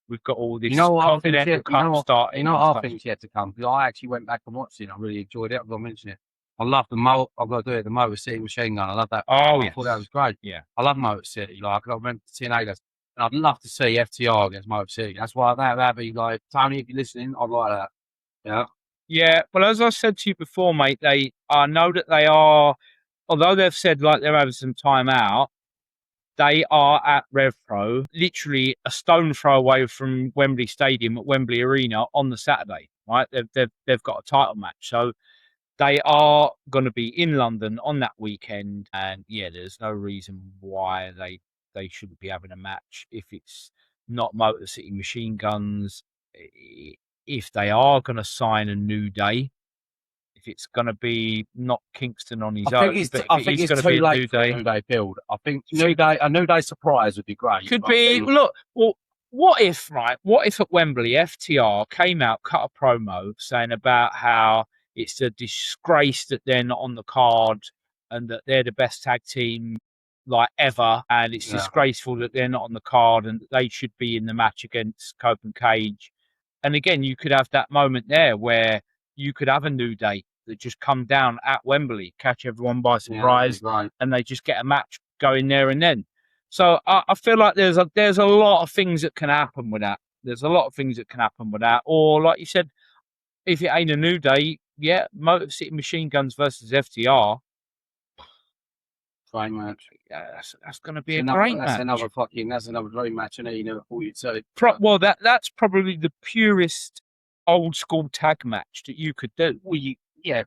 [SPEAKER 1] we've got all this Continental Cup starting.
[SPEAKER 2] I think yet to come. Because I actually went back and watched it. I really enjoyed it. I've got to mention it. I love the I've got to do it. The Motor City Machine Gun. I love that.
[SPEAKER 1] Oh,
[SPEAKER 2] I thought that was great.
[SPEAKER 1] Yeah.
[SPEAKER 2] I love Motor City. I remember TNA days. And I'd love to see FTR against Motor City. That's why that'd be like, Tony, if you're listening, I'd like that. Yeah. Yeah.
[SPEAKER 1] Well, as I said to you before, mate, I know that they are, although they've said like they're having some time out, they are at RevPro, literally a stone throw away from Wembley Stadium at Wembley Arena on the Saturday. Right? They've got a title match, so they are going to be in London on that weekend, and yeah, there's no reason why they shouldn't be having a match if it's not Motor City Machine Guns. If they are going to sign a New Day, if if it's going to be not Kingston on his
[SPEAKER 2] I
[SPEAKER 1] own.
[SPEAKER 2] think it's,
[SPEAKER 1] but
[SPEAKER 2] I
[SPEAKER 1] if
[SPEAKER 2] think
[SPEAKER 1] it is
[SPEAKER 2] it's
[SPEAKER 1] going to
[SPEAKER 2] too
[SPEAKER 1] be a
[SPEAKER 2] late
[SPEAKER 1] New
[SPEAKER 2] for a
[SPEAKER 1] Day.
[SPEAKER 2] New Day build. I think a New Day surprise would be great.
[SPEAKER 1] Could
[SPEAKER 2] but I
[SPEAKER 1] be.
[SPEAKER 2] think-
[SPEAKER 1] Look, well, what if, right? What if at Wembley, FTR came out, cut a promo saying about how it's a disgrace that they're not on the card and that they're the best tag team like ever, and it's disgraceful that they're not on the card and that they should be in the match against Cope and Cage. And again, you could have that moment there where you could have a New Day that just come down at Wembley, catch everyone by surprise, and they just get a match going there and then. So I feel like there's a lot of things that can happen with that. There's a lot of things that can happen with that. Or like you said, if it ain't a New Day, yeah, Motor City Machine Guns versus FTR.
[SPEAKER 2] Great match.
[SPEAKER 1] Yeah, that's going to be a great match.
[SPEAKER 2] That's another great match, and you know,
[SPEAKER 1] well, that's probably the purest old school tag match that you could do.
[SPEAKER 2] Well,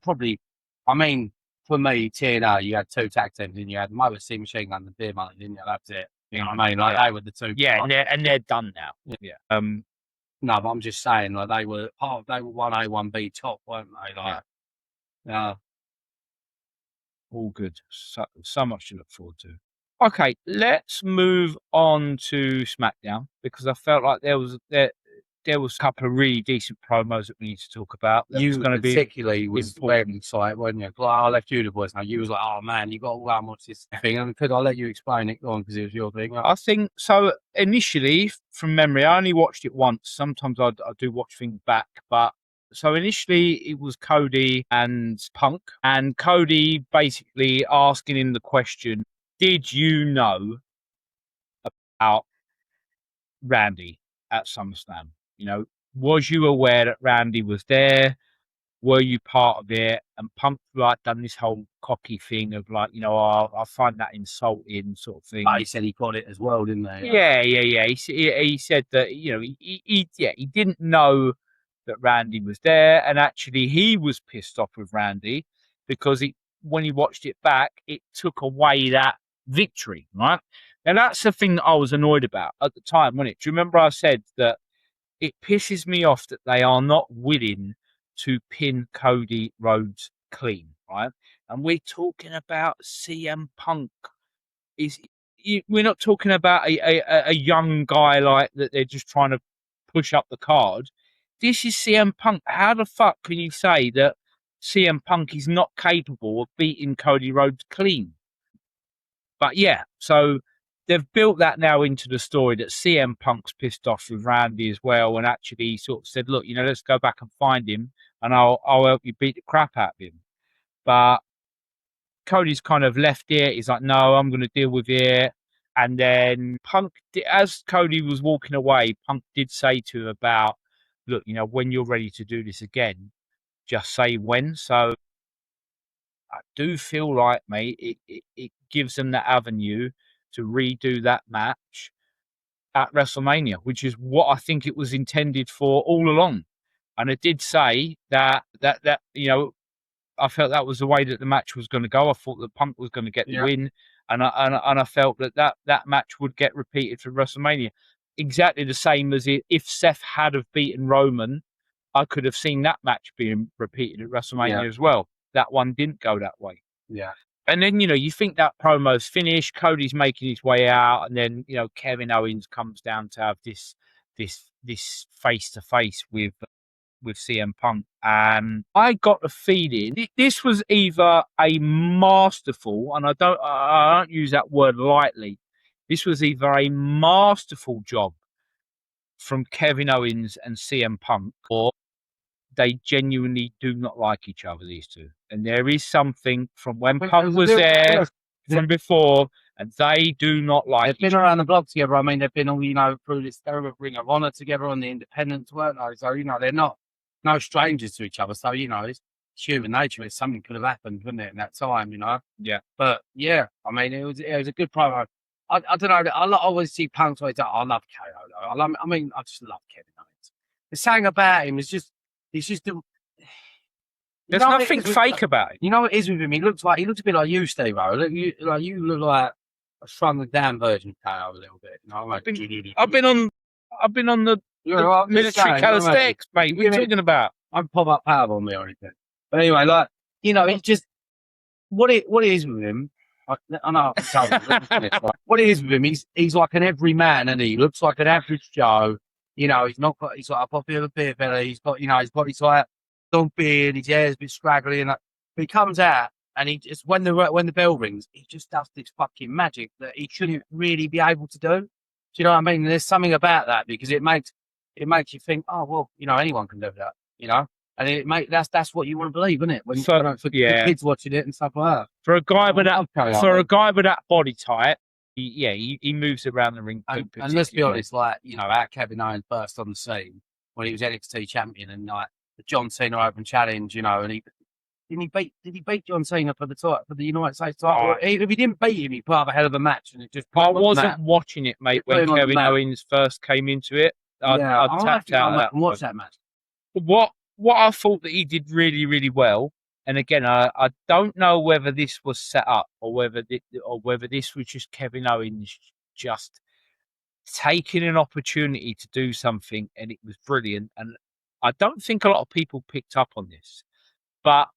[SPEAKER 2] probably. I mean, for me, TNA, you had two tag teams, and you had Motor City Machine Gun and Beer Money, didn't you? That's it. You know what I mean? Like they were the two.
[SPEAKER 1] Yeah, and they're done now. Yeah.
[SPEAKER 2] No, but I'm just saying, like they were 1A, 1B top, weren't they? Like, yeah.
[SPEAKER 1] All good. So much to look forward to. Okay, let's move on to SmackDown because I felt like there was a couple of really decent promos that we need to talk about.
[SPEAKER 2] You particularly was very excited, wasn't you? Like, I left you the voice now. You was like, "Oh man, you got to go and watch this thing." And could I let you explain it on because it was your thing?
[SPEAKER 1] I think so. Initially, from memory, I only watched it once. Sometimes I do watch things back, but. So initially it was Cody and Punk, and Cody basically asking him the question, did you know about Randy at SummerSlam? You know, was you aware that Randy was there? Were you part of it? And Punk like done this whole cocky thing of like, you know, I find that insulting sort of thing.
[SPEAKER 2] But he said he got it as well, didn't he?
[SPEAKER 1] Yeah. He said that, you know, he didn't know that Randy was there, and actually he was pissed off with Randy because when he watched it back, it took away that victory, right? And that's the thing that I was annoyed about at the time, wasn't it? Do you remember I said that it pisses me off that they are not willing to pin Cody Rhodes clean, right? And we're talking about CM Punk. We're not talking about a young guy like that they're just trying to push up the card. This is CM Punk. How the fuck can you say that CM Punk is not capable of beating Cody Rhodes clean? But yeah, so they've built that now into the story that CM Punk's pissed off with Randy as well, and actually sort of said, "Look, you know, let's go back and find him, and I'll help you beat the crap out of him." But Cody's kind of left it. He's like, "No, I'm going to deal with it." And then Punk, as Cody was walking away, Punk did say to him about, "Look, you know, when you're ready to do this again, just say when." So I do feel like, mate, it gives them that avenue to redo that match at WrestleMania, which is what I think it was intended for all along. And it did say that you know, I felt that was the way that the match was going to go. I thought that Punk was going to get the win, and I felt that match would get repeated for WrestleMania. Exactly the same as if Seth had have beaten Roman, I could have seen that match being repeated at WrestleMania as well. That one didn't go that way.
[SPEAKER 2] Yeah.
[SPEAKER 1] And then, you know, you think that promo's finished, Cody's making his way out, and then, you know, Kevin Owens comes down to have this face-to-face with CM Punk. And I got the feeling this was either a masterful, and I don't use that word lightly, this was either a masterful job from Kevin Owens and CM Punk, or they genuinely do not like each other, these two. And there is something from when Punk was there from before, and they do not like
[SPEAKER 2] They've been around the block together. I mean, they've been all, you know, through this terrible Ring of Honor together on the independents, weren't they? So, you know, they're not no strangers to each other. So, you know, it's human nature. It's something could have happened, wouldn't it, in that time, you know?
[SPEAKER 1] Yeah.
[SPEAKER 2] But, yeah, I mean, it was a good promo. I don't know. I always see Punk always. I love KO, though. I mean, I just love Kevin Owens. The saying about him is just, he's just the.
[SPEAKER 1] There's nothing fake about it.
[SPEAKER 2] You know what it is with him? He looks a bit like you, Steve. You look like a shrunk down version of KO a little bit. You know,
[SPEAKER 1] I've been on the military calisthenics, mate. What are you talking about?
[SPEAKER 2] I'm pop up powerbomb me or anything. But anyway, like, you know, it's just what it is with him. I know I've told him, right? What it is with him, he's like an everyman, and he looks like an average Joe. You know, he's got a popular beer belly. He's got, you know, he's got his like long beard, his hair's a bit scraggly, and like, but he comes out and he just when the bell rings, he just does this fucking magic that he shouldn't really be able to do. Do you know what I mean? There's something about that because it makes you think, oh well, you know, anyone can do that. You know. And that's what you want to believe, isn't it? When for kids watching it and stuff like that.
[SPEAKER 1] For a guy with that body type, he moves around the ring.
[SPEAKER 2] And let's be honest, like, you know, our Kevin Owens burst on the scene when he was NXT champion and like the John Cena Open Challenge, you know, and he beat John Cena for the United States title? If he didn't beat him, he put up a hell of a match, and it just.
[SPEAKER 1] I wasn't watching it, mate, when Kevin Owens first came into it. I tapped out and
[SPEAKER 2] watch that match.
[SPEAKER 1] What I thought that he did really, really well, and again, I don't know whether this was set up or whether this was just Kevin Owens just taking an opportunity to do something, and it was brilliant. And I don't think a lot of people picked up on this, but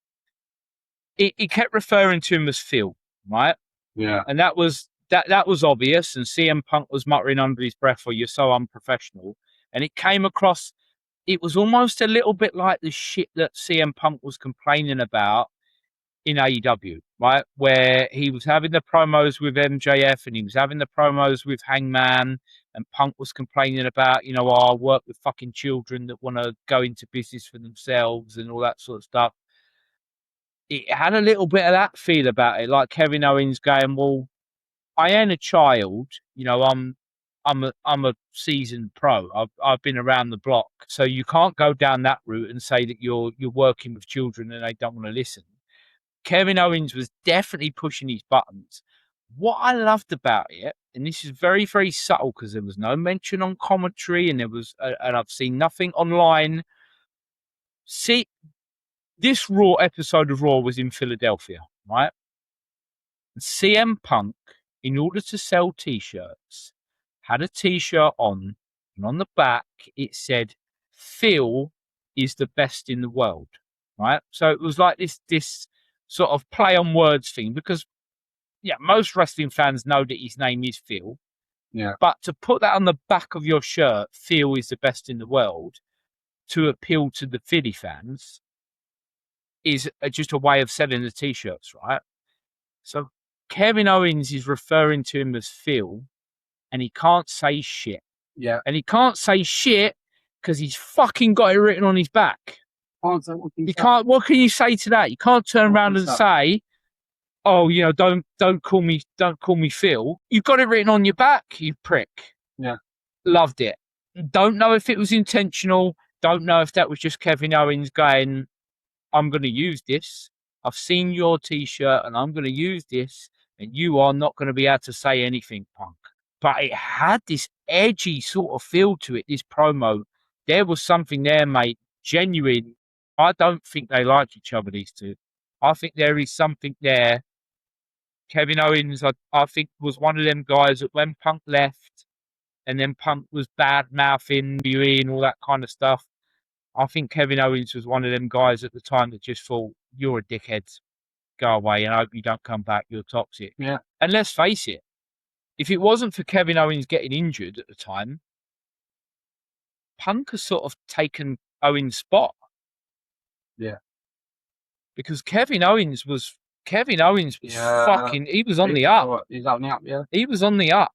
[SPEAKER 1] he kept referring to him as Phil, right?
[SPEAKER 2] Yeah,
[SPEAKER 1] and that was obvious. And CM Punk was muttering under his breath, "Well, you're so unprofessional," and it came across. It was almost a little bit like the shit that CM Punk was complaining about in AEW, right? Where he was having the promos with MJF and he was having the promos with Hangman, and Punk was complaining about, you know, I work with fucking children that want to go into business for themselves and all that sort of stuff. It had a little bit of that feel about it, like Kevin Owens going, "Well, I ain't a child, you know, I'm a seasoned pro. I've been around the block, so you can't go down that route and say that you're working with children and they don't want to listen." Kevin Owens was definitely pushing his buttons. What I loved about it, and this is very, very subtle because there was no mention on commentary, and and I've seen nothing online. See, this Raw episode of Raw was in Philadelphia, right? CM Punk, in order to sell T-shirts, had a T-shirt on, and on the back it said, "Phil is the best in the world," right? So it was like this sort of play on words thing, because most wrestling fans know that his name is Phil.
[SPEAKER 2] Yeah.
[SPEAKER 1] But to put that on the back of your shirt, "Phil is the best in the world," to appeal to the Philly fans, is just a way of selling the T-shirts, right? So Kevin Owens is referring to him as Phil, and he can't say shit.
[SPEAKER 2] Yeah.
[SPEAKER 1] And he can't say shit because he's fucking got it written on his back. What can you say to that? You can't turn around and say, "Oh, you know, don't call me Phil." You've got it written on your back, you prick.
[SPEAKER 2] Yeah.
[SPEAKER 1] Loved it. Don't know if it was intentional. Don't know if that was just Kevin Owens going, "I'm going to use this. I've seen your T-shirt and I'm going to use this, and you are not going to be able to say anything, Punk." But it had this edgy sort of feel to it, this promo. There was something there, mate. Genuine. I don't think they like each other, these two. I think there is something there. Kevin Owens, I think, was one of them guys that when Punk left, and then Punk was bad-mouthing, and all that kind of stuff, I think Kevin Owens was one of them guys at the time that just thought, "You're a dickhead. Go away, and I hope you don't come back. You're toxic."
[SPEAKER 2] Yeah.
[SPEAKER 1] And let's face it, if it wasn't for Kevin Owens getting injured at the time, Punk has sort of taken Owens' spot.
[SPEAKER 2] Yeah.
[SPEAKER 1] Because Kevin Owens was fucking, he was on the up.
[SPEAKER 2] He's on the up, yeah.
[SPEAKER 1] He was on the up.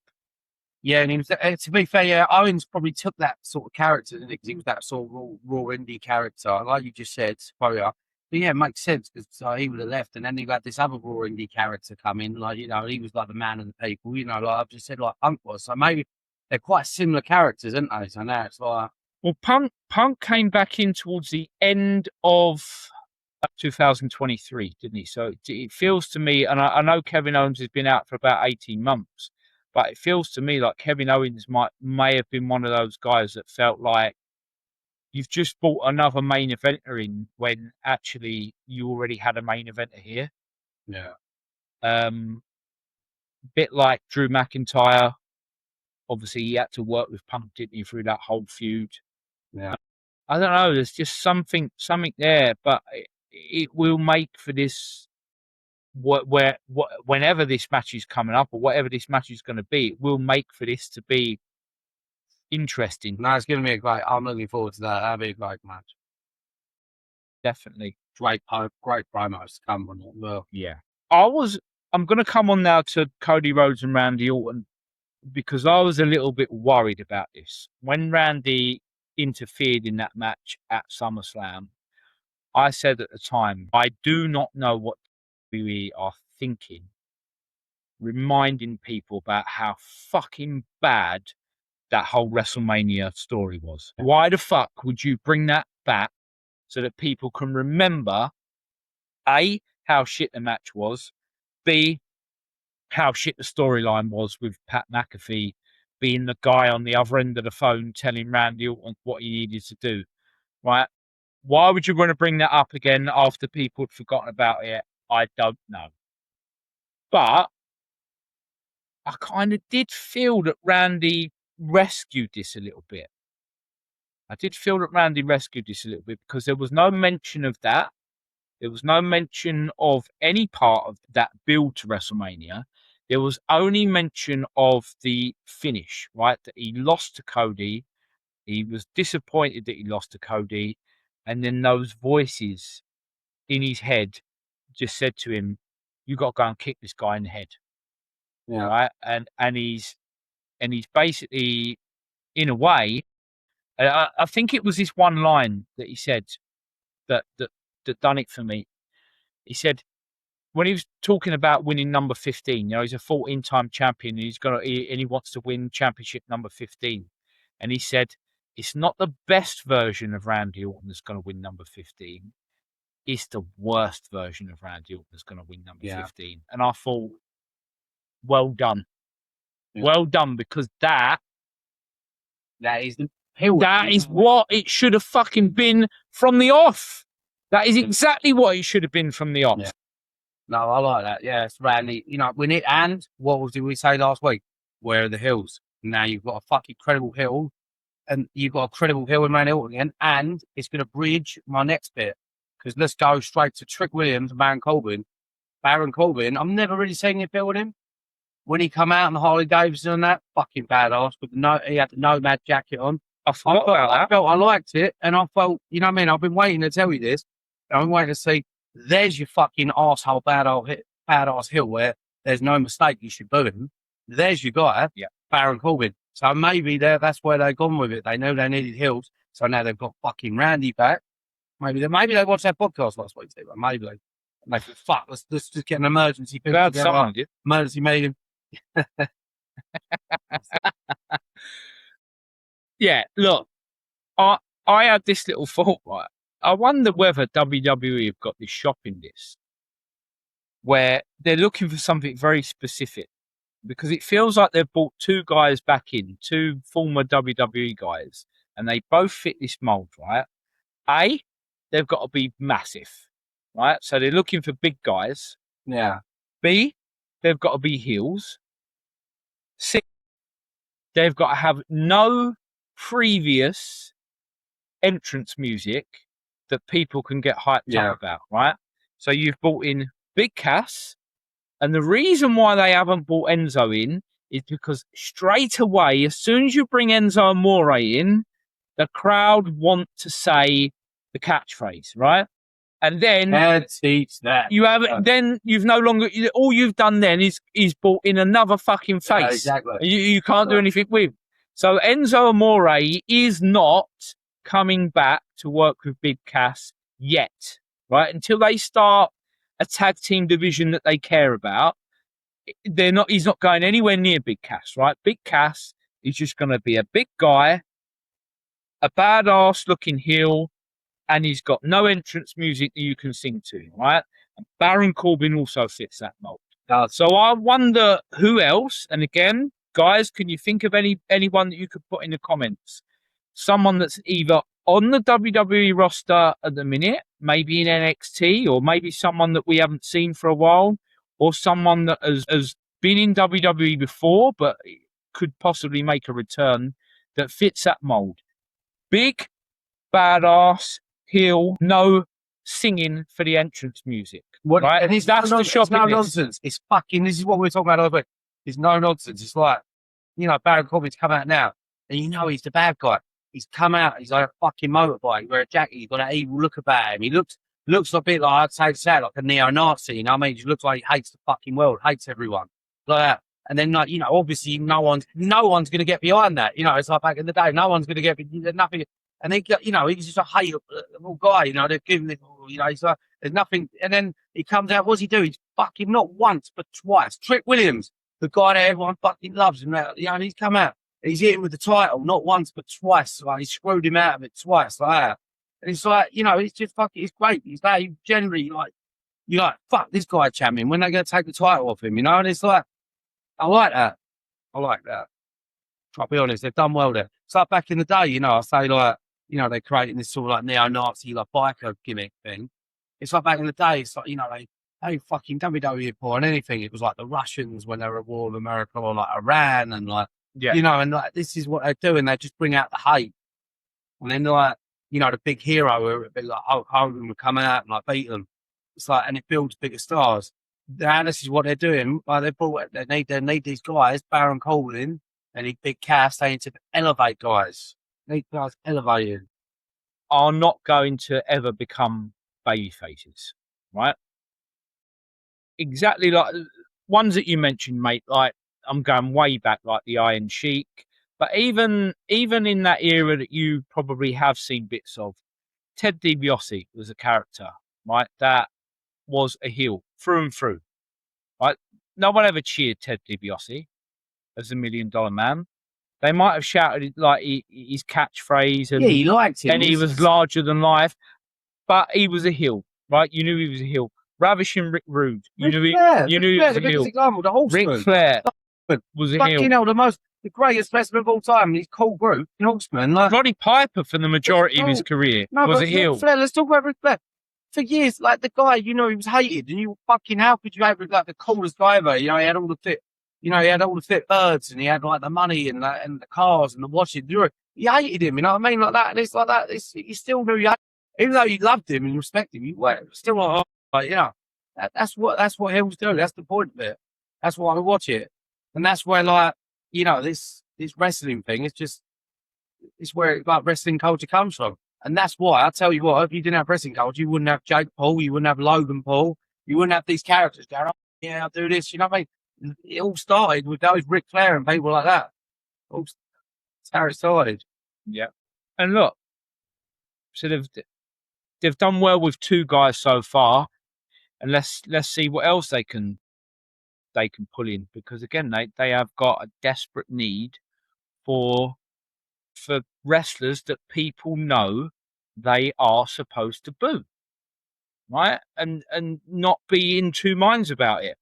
[SPEAKER 2] Yeah, and he was, to be fair, Owens probably took that sort of character, because he was that sort of raw indie character, like you just said, probably. But yeah, it makes sense, because he would have left, and then you got this other raw indie character come in, like, you know, he was like the man of the people, you know, like I've just said, like Punk was. So maybe they're quite similar characters, aren't they? So now it's like,
[SPEAKER 1] well, Punk came back in towards the end of 2023, didn't he? So it feels to me, and I know Kevin Owens has been out for about 18 months. But it feels to me like Kevin Owens may have been one of those guys that felt like you've just brought another main eventer in when actually you already had a main eventer here.
[SPEAKER 2] Yeah.
[SPEAKER 1] Bit like Drew McIntyre. Obviously, he had to work with Punk, didn't he, through that whole feud.
[SPEAKER 2] Yeah.
[SPEAKER 1] I don't know. There's just something there, but it will make for this whenever this match is coming up or whatever this match is going to be, it will make for this to be interesting.
[SPEAKER 2] No, it's going to be a great. I'm looking forward to that. That'll be a great match.
[SPEAKER 1] Definitely.
[SPEAKER 2] Great promos to come on it. Well,
[SPEAKER 1] yeah. I'm going to come on now to Cody Rhodes and Randy Orton because I was a little bit worried about this. When Randy interfered in that match at SummerSlam, I said at the time, I do not know what WWE are thinking, reminding people about how fucking bad that whole WrestleMania story was. Why the fuck would you bring that back so that people can remember, A, how shit the match was, B, how shit the storyline was with Pat McAfee being the guy on the other end of the phone telling Randy Orton what he needed to do, right? Why would you want to bring that up again after people had forgotten about it? I don't know. But I kind of did feel that Randy rescued this a little bit. Because there was no mention of that. There was no mention of any part of that build to WrestleMania. There was only mention of the finish, right? That he lost to Cody. He was disappointed that he lost to Cody. And then those voices in his head just said to him, you got to go and kick this guy in the head.
[SPEAKER 2] yeah.
[SPEAKER 1] Right? And he's basically, in a way, I think it was this one line that he said that done it for me. He said, when he was talking about winning number 15, he's a 14-time champion and he wants to win championship number 15. And he said, it's not the best version of Randy Orton that's going to win number 15. It's the worst version of Randy Orton that's going to win number 15. And I thought, well done. Yeah. Well done, because that
[SPEAKER 2] is the hill.
[SPEAKER 1] That is what it should have fucking been from the off. That is exactly what it should have been from the off.
[SPEAKER 2] Yeah. No, I like that. Yeah, it's Randy. We need, and what did we say last week? Where are the hills? Now you've got a fucking credible hill, and you've got a credible hill in Randy Orton again, and it's going to bridge my next bit. Because let's go straight to Trick Williams and Baron Corbin. Baron Corbin, I've never really seen it build him. When he come out in the Harley Davidson and that, fucking badass, with he had the Nomad jacket on. I felt I liked it, and I felt, I've been waiting to tell you this. I've been waiting to see, there's your fucking arsehole badass heel where there's no mistake you should boo him. There's your guy, Baron Corbin. So maybe that's where they've gone with it. They know they needed heels, so now they've got fucking Randy back. Maybe they watched that podcast last week too, but maybe they thought, fuck, let's just get an emergency. Emergency meeting.
[SPEAKER 1] Yeah, look, I had this little thought, right? I wonder whether WWE have got this shopping list where they're looking for something very specific, because it feels like they've brought two guys back in, two former WWE guys, and they both fit this mold, right? A, they've got to be massive, right? So they're looking for big guys.
[SPEAKER 2] Yeah.
[SPEAKER 1] B, they've got to be heels. C, they've got to have no previous entrance music that people can get hyped up about, right? So you've brought in Big Cass, and the reason why they haven't brought Enzo in is because straight away, as soon as you bring Enzo Amore in, the crowd want to say the catchphrase, right? And then
[SPEAKER 2] teach that.
[SPEAKER 1] You haven't. Then you've no longer. All you've done then is brought in another fucking face.
[SPEAKER 2] Yeah, exactly.
[SPEAKER 1] You can't do anything with. So Enzo Amore is not coming back to work with Big Cass yet, right? Until they start a tag team division that they care about, they're not. He's not going anywhere near Big Cass, right? Big Cass is just going to be a big guy, a badass looking heel, and he's got no entrance music that you can sing to, right? And Baron Corbin also fits that mold. So I wonder who else, and again, guys, can you think of anyone that you could put in the comments? Someone that's either on the WWE roster at the minute, maybe in NXT, or maybe someone that we haven't seen for a while, or someone that has been in WWE before but could possibly make a return that fits that mold. Big, badass, heel, no singing for the entrance music.
[SPEAKER 2] What,
[SPEAKER 1] right?
[SPEAKER 2] and
[SPEAKER 1] That's the shopping
[SPEAKER 2] no
[SPEAKER 1] list.
[SPEAKER 2] nonsense. It's fucking. This is what we were talking about over. It's no nonsense. It's like, Baron Corbin's come out now, and he's the bad guy. He's come out. He's on a fucking motorbike. He's wearing a jacket. He's got an evil look about him. He looks a bit like, I'd say, sad, like a neo-Nazi. You know what I mean? He looks like he hates the fucking world, hates everyone, like that. And then, like, obviously, no one's going to get behind that. It's like back in the day, no one's going to get nothing. And then, he's just a hateable guy. They're giving it. He's like, there's nothing. And then he comes out. What's he do? He's fucking not once but twice. Trick Williams, the guy that everyone fucking loves, and he's come out. He's hit him with the title, not once but twice. Like, he screwed him out of it twice, like that. And it's like, it's just fucking, it's great. He's like, he generally, like, you're like, fuck, this guy champion. When they going to take the title off him, And it's like, I like that. I'll be honest, they've done well there. It's like back in the day, I say, like, they're creating this sort of like neo-Nazi, like, biker gimmick thing. It's like back in the day, it's like, they fucking WWE porn anything. It was like the Russians when they were at war with America, or like Iran, and like, and like, this is what they do, and they just bring out the hate. And then, like, the big hero, a bit like Hulk Hogan, would come out and like beat them. It's like, and it builds bigger stars. Now this is what they're doing. Like, they need these guys, Baron Corbin, they need big cast. They need to elevate guys. They need guys elevated.
[SPEAKER 1] Are not going to ever become baby faces, right? Exactly like ones that you mentioned, mate. Like, I'm going way back, like the Iron Sheik. But even in that era that you probably have seen bits of, Ted DiBiase was a character, right? That was a heel through and through, right? No one ever cheered Ted DiBiase as the $1 Million Man. They might have shouted like his catchphrase, and
[SPEAKER 2] he liked him,
[SPEAKER 1] and he was larger than life, but he was a heel, right? You knew he was a heel. Ravishing Rick Rude, you knew he was a heel.
[SPEAKER 2] The Horseman.
[SPEAKER 1] Ric Flair was a heel.
[SPEAKER 2] The greatest wrestler of all time, his cool group, the Horseman. Like,
[SPEAKER 1] Roddy Piper, for the majority of his career, was a heel.
[SPEAKER 2] Ric Flair, let's talk about Ric Flair. For years, like, the guy, he was hated, and how could you have, like, the coolest guy ever? He had all the fit, he had all the fit birds, and he had, like, the money and the cars and the watches. He hated him, you know what I mean? Like that, and it's like that. He still knew even though you loved him and you respected him, you were still like, that's what heels do. That's the point of it. That's why I watch it, and that's where, like, this wrestling thing is just, it's where, like, wrestling culture comes from. And that's why, I tell you what, if you didn't have wrestling culture, you wouldn't have Jake Paul, you wouldn't have Logan Paul, you wouldn't have these characters going, oh, I'll do this, you know what I mean? It all started with those Ric Flair and people like that. That's how it started.
[SPEAKER 1] Yeah. And look, so they've done well with two guys so far, and let's see what else they can pull in, because again, they have got a desperate need for wrestlers that people know they are supposed to boo, right? And not be in two minds about it.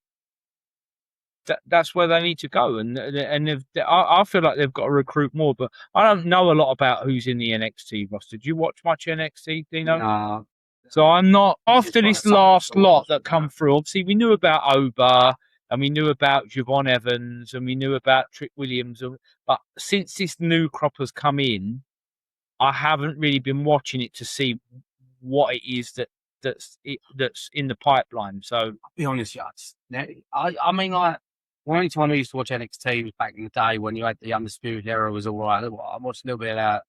[SPEAKER 1] That's where they need to go, and I feel like they've got to recruit more. But I don't know a lot about who's in the NXT roster. Do you watch much NXT, Dino?
[SPEAKER 2] No.
[SPEAKER 1] So I'm not. After this last lot that come through, obviously we knew about Oba, and we knew about Javon Evans, and we knew about Trick Williams. But since this new crop has come in, I haven't really been watching it to see what it is that's in the pipeline. So
[SPEAKER 2] I'll be honest, I mean, like, the only time I used to watch NXT was back in the day when you had the Undisputed Era was all right. I watched a little bit of that.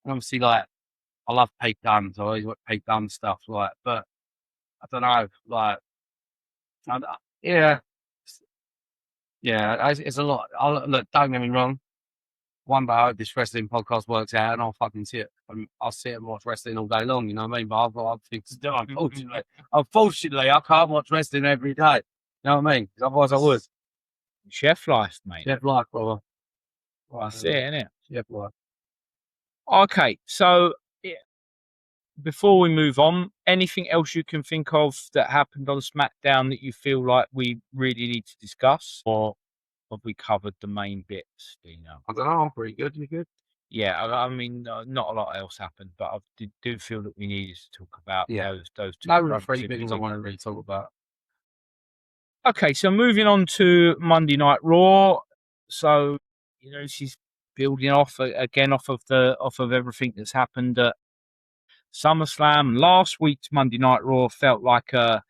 [SPEAKER 2] And obviously, like, I love Pete Dunne, so I always watch Pete Dunne stuff, like, but I don't know, like, it's a lot. Look, don't get me wrong. One day I hope this wrestling podcast works out, and I'll fucking see it. I'll sit and watch wrestling all day long, you know what I mean? But I've got things to do, unfortunately. Unfortunately, I can't watch wrestling every day. You know what I mean? Because otherwise I would.
[SPEAKER 1] Chef life, mate.
[SPEAKER 2] Chef life, brother.
[SPEAKER 1] That's it, isn't it?
[SPEAKER 2] Chef life.
[SPEAKER 1] Okay, so before we move on, anything else you can think of that happened on SmackDown that you feel like we really need to discuss, or have we covered the main bits? Dino?
[SPEAKER 2] I don't know. I'm pretty good. You good?
[SPEAKER 1] Yeah, I mean, not a lot else happened, but I do feel that we needed to talk about those two.
[SPEAKER 2] No, the three things I want to really talk about.
[SPEAKER 1] Okay, so moving on to Monday Night Raw. So, she's building off of everything that's happened at SummerSlam. Last week's Monday Night Raw felt like a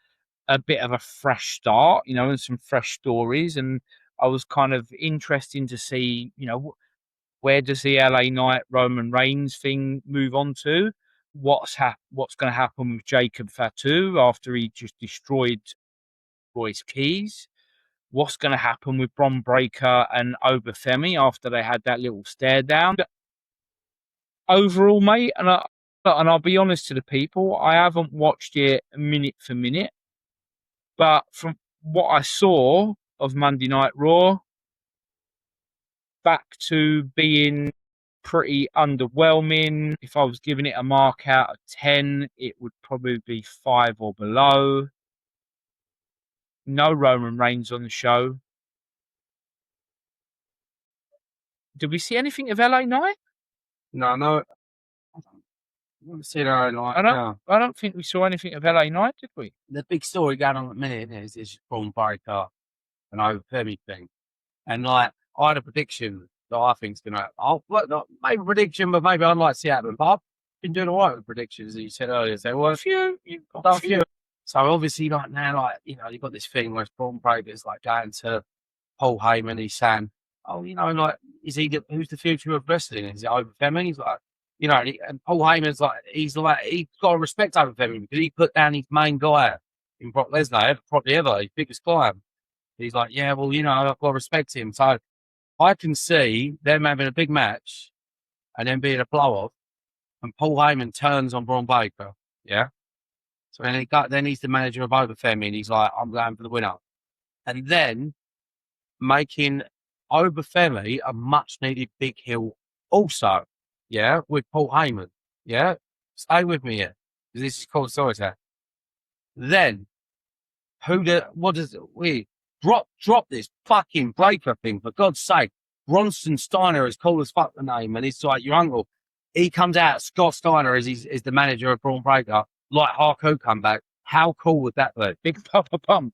[SPEAKER 1] bit of a fresh start, you know, and some fresh stories. And I was kind of interested to see, you know, where does the LA Knight Roman Reigns thing move on to? What's going to happen with Jacob Fatu after he just destroyed Royce Keys? What's going to happen with Bron Breakker and Obafemi after they had that little stare down? Overall, mate, and I'll be honest to the people, I haven't watched it minute for minute, but from what I saw of Monday Night Raw, back to being pretty underwhelming. If I was giving it a mark out of 10, it would probably be 5 or below. No Roman Reigns on the show. Did we see anything of LA Knight?
[SPEAKER 2] No. I haven't seen LA Knight.
[SPEAKER 1] I don't think we saw anything of LA Knight, did we?
[SPEAKER 2] The big story going on at the minute is Bron Breakker and Obafemi thing. And like, I had a prediction that I think's going to, not maybe a prediction, but maybe I'd like to see it happen. But I've been doing all right with predictions, as you said earlier. So, well,
[SPEAKER 1] You've got a few.
[SPEAKER 2] So obviously, like now, like, you know, you've got this thing where Bron Breakker's like going to Paul Heyman, he's saying, oh, you know, like, who's the future of wrestling? Is it Obafemi? He's like, you know, and Paul Heyman's like, he's got to respect Obafemi because he put down his main guy in Brock Lesnar, probably ever, his biggest client. He's like, yeah, well, you know, I've got to respect him. So I can see them having a big match and then being a blow-off, and Paul Heyman turns on Bron Breakker, yeah? So then he's the manager of Obafemi, and he's like, I'm going for the winner. And then making Obafemi a much-needed big heel also, yeah, with Paul Heyman, yeah? Stay with me here, because this is called storytelling. Then, drop this fucking Breakker thing, for God's sake. Bronson Steiner is cool as fuck the name, and it's like your uncle. He comes out, Scott Steiner is the manager of Bron Breakker, like Haku come back. How cool would that be? Big Papa Pump.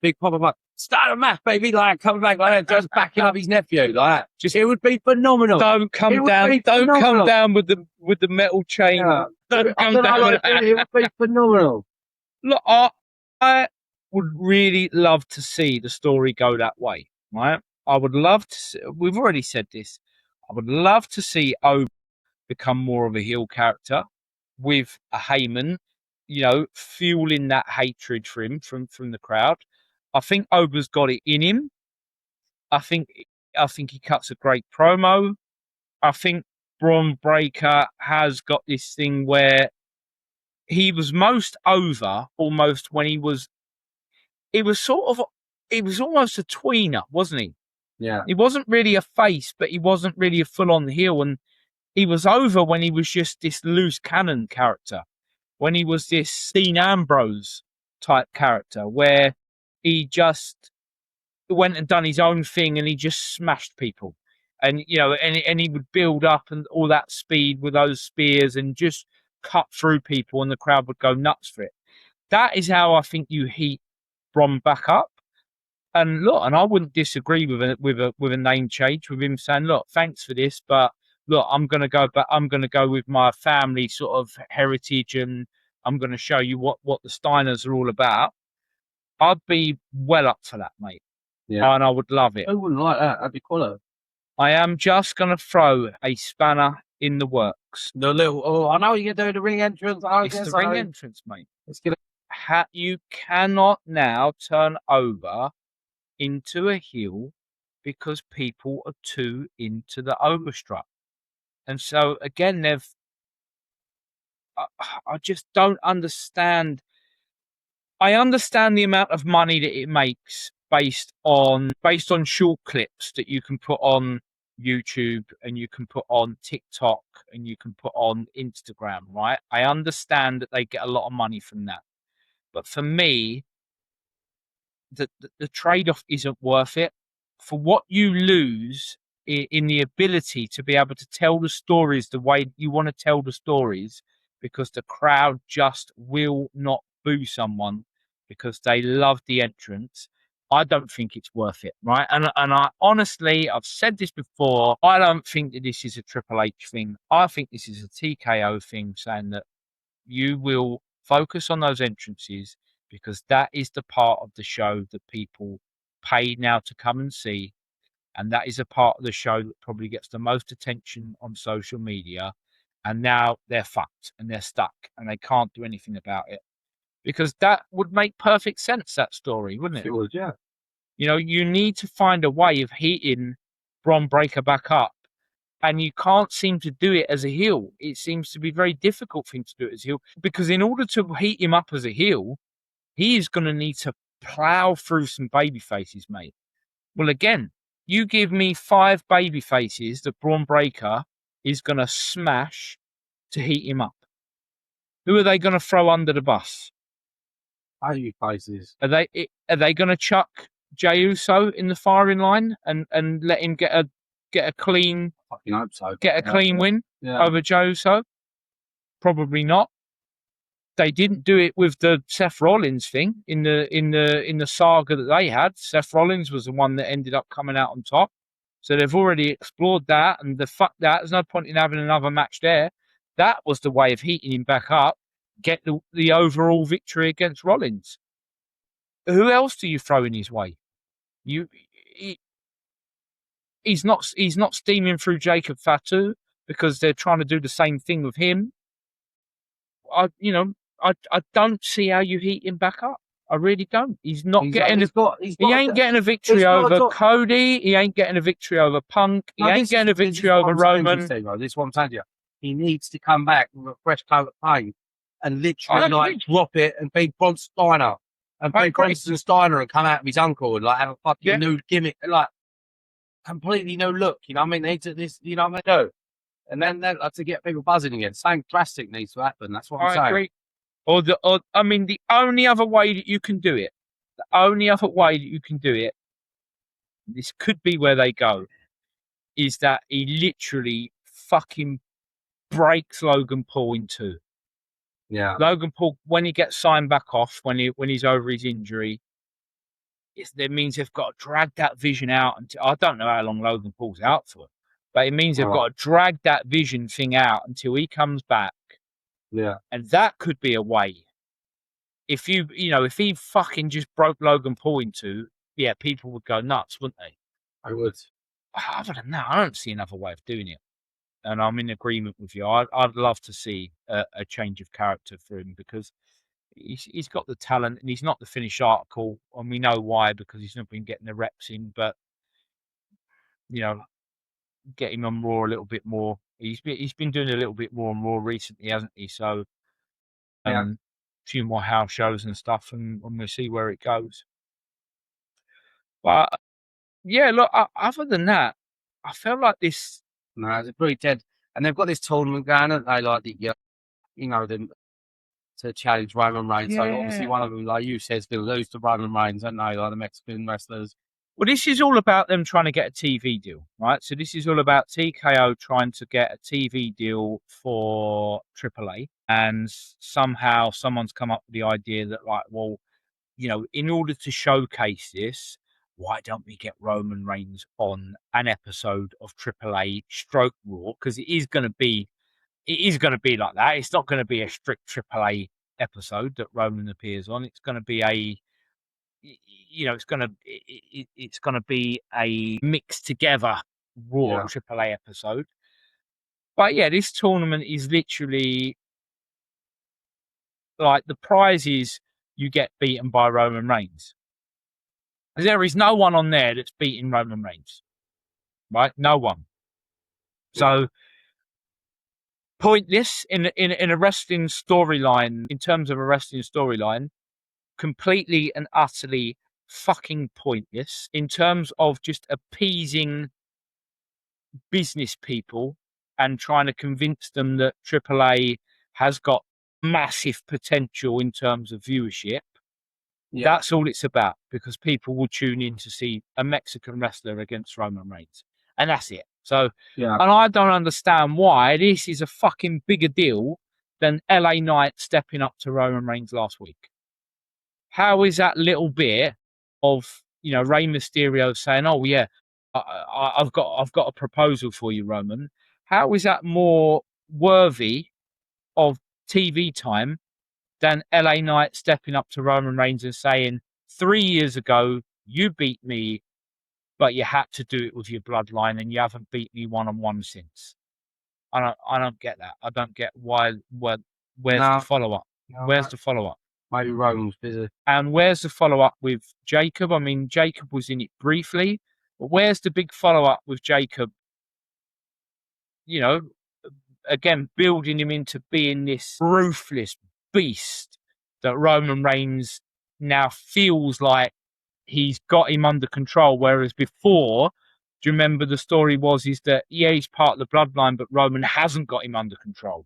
[SPEAKER 2] Start a match, baby, like coming back like that, just backing up his nephew, like that. It would be phenomenal.
[SPEAKER 1] Don't come down with the metal chain.
[SPEAKER 2] Yeah.
[SPEAKER 1] Don't come down with that.
[SPEAKER 2] It would be phenomenal.
[SPEAKER 1] Look, I would really love to see the story go that way, right? I would love to see, we've already said this, I would love to see Oba become more of a heel character with a Heyman, you know, fueling that hatred for him from the crowd. I think Oba's got it in him. I think he cuts a great promo. I think Bron Breakker has got this thing where he was most over almost when he was almost a tweener, wasn't he?
[SPEAKER 2] Yeah.
[SPEAKER 1] He wasn't really a face, but he wasn't really a full-on heel. And he was over when he was just this loose cannon character, when he was this Dean Ambrose type character, where he just went and done his own thing and he just smashed people. And, you know, and he would build up and all that speed with those spears and just cut through people and the crowd would go nuts for it. That is how I think you heat Bron back up. And look, and I wouldn't disagree with a name change, with him saying, look, thanks for this, but look, I'm gonna go with my family sort of heritage, and I'm gonna show you what the Steiners are all about. I'd be well up for that, mate.
[SPEAKER 2] Yeah.
[SPEAKER 1] And I would love it.
[SPEAKER 2] Who wouldn't like that? That'd be cool.
[SPEAKER 1] I am just gonna throw a spanner in the works.
[SPEAKER 2] The little, I know you're doing the ring entrance.
[SPEAKER 1] It's the ring entrance, mate. You cannot now turn over into a heel because people are too into the overstrut. And so again, I just don't understand. I understand the amount of money that it makes based on short clips that you can put on YouTube and you can put on TikTok and you can put on Instagram, right? I understand that they get a lot of money from that. But for me, the trade-off isn't worth it. For what you lose in the ability to be able to tell the stories the way you want to tell the stories, because the crowd just will not boo someone because they love the entrance, I don't think it's worth it, right? And I honestly, I've said this before, I don't think that this is a Triple H thing. I think this is a TKO thing, saying that You will focus on those entrances because that is the part of the show that people pay now to come and see. And that is a part of the show that probably gets the most attention on social media. And now they're fucked and they're stuck and they can't do anything about it. Because that would make perfect sense, that story, wouldn't it?
[SPEAKER 2] It would, yeah.
[SPEAKER 1] You know, you need to find a way of heating Bron Breakker back up. And you can't seem to do it as a heel. It seems to be very difficult for him to do it as a heel. Because in order to heat him up as a heel, he is going to need to plow through some baby faces, mate. Well, again, you give me 5 baby faces that Bron Breakker is going to smash to heat him up. Who are they going to throw under the bus?
[SPEAKER 2] Baby faces.
[SPEAKER 1] Are they going to chuck Jey Uso in the firing line and let him get a clean
[SPEAKER 2] I fucking hope so.
[SPEAKER 1] clean win over Jey Uso? Probably not. They didn't do it with the Seth Rollins thing in the saga that they had. Seth Rollins was the one that ended up coming out on top. So they've already explored that, and fuck that. There's no point in having another match there. That was the way of heating him back up, get the overall victory against Rollins. Who else do you throw in his way? He's not steaming through Jacob Fatu because they're trying to do the same thing with him. I don't see how you heat him back up. I really don't. He ain't getting a victory over Cody. He ain't getting a victory over Punk. He ain't getting a victory over Roman.
[SPEAKER 2] This is what I'm saying to you. He needs to come back with a fresh coat of paint and literally drop it and beat Braun Steiner and beat Braxton Steiner and come out with his uncle and have a fucking new gimmick, completely new look. You know what I mean? They need this. You know what I mean? And then to get people buzzing again. Something drastic needs to happen. That's what I'm saying.
[SPEAKER 1] Agree. The only other way that you can do it, this could be where they go, is that he literally fucking breaks Logan Paul in two.
[SPEAKER 2] Yeah.
[SPEAKER 1] Logan Paul, when he gets signed back off, when he's over his injury, that means they've got to drag that Vision out until, I don't know how long Logan Paul's out for, but it means they've got to drag that Vision thing out until he comes back.
[SPEAKER 2] Yeah.
[SPEAKER 1] And that could be a way. If if he fucking just broke Logan Paul in two, people would go nuts, wouldn't they?
[SPEAKER 2] I would.
[SPEAKER 1] Other than that, I don't see another way of doing it. And I'm in agreement with you. I'd love to see a change of character for him because he's got the talent and he's not the finished article. And we know why, because he's not been getting the reps in. But, get him on Raw a little bit more. He's been doing a little bit more on Raw recently, hasn't he? So, a few more house shows and stuff, and we'll see where it goes. But look. Other than that, I felt like this.
[SPEAKER 2] No, it's pretty dead. And they've got this tournament going, and they like them to challenge Roman Reigns.
[SPEAKER 1] Yeah.
[SPEAKER 2] So obviously one of them, like you said, is going to lose to Roman Reigns, don't they? Like the Mexican wrestlers.
[SPEAKER 1] Well, this is all about them trying to get a TV deal, right? So this is all about TKO trying to get a TV deal for AAA. And somehow someone's come up with the idea that, in order to showcase this, why don't we get Roman Reigns on an episode of AAA stroke Raw? Because it is going to be like that. It's not going to be a strict AAA episode that Roman appears on. It's going to be it's going to be a mixed together Raw AAA episode. But this tournament is literally like the prize is you get beaten by Roman Reigns. There is no one on there that's beating Roman Reigns, right? No one. So pointless in a wrestling storyline. In terms of a wrestling storyline, completely and utterly fucking pointless in terms of just appeasing business people and trying to convince them that AAA has got massive potential in terms of viewership. That's all it's about, because people will tune in to see a Mexican wrestler against Roman Reigns, and that's it. So, and I don't understand why this is a fucking bigger deal than LA Knight stepping up to Roman Reigns last week. How is that little bit of Rey Mysterio saying, "Oh yeah, I've got a proposal for you, Roman"? How is that more worthy of TV time than LA Knight stepping up to Roman Reigns and saying, 3 years ago, you beat me, but you had to do it with your bloodline and you haven't beat me one-on-one since. I don't get that. I don't get where's the follow-up? Where's the follow-up?
[SPEAKER 2] Maybe Roman's busy.
[SPEAKER 1] And where's the follow-up with Jacob? I mean, Jacob was in it briefly, but where's the big follow-up with Jacob? You know, again, building him into being this ruthless beast that Roman Reigns now feels like he's got him under control, whereas before, do you remember the story is that, yeah, he's part of the bloodline, but Roman hasn't got him under control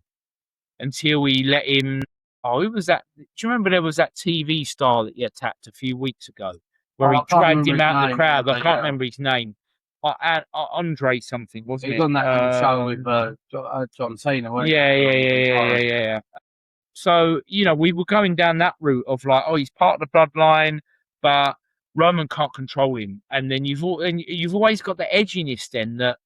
[SPEAKER 1] until he let him. Oh, who was that? Do you remember there was that TV star that he attacked a few weeks ago where he dragged him out of the crowd? I can't remember his name. Andre something, wasn't it?
[SPEAKER 2] He was on that show with John Cena, wasn't he?
[SPEAKER 1] Yeah. So, you know, we were going down that route of like, oh, he's part of the bloodline, but Roman can't control him. And then you've always got the edginess then that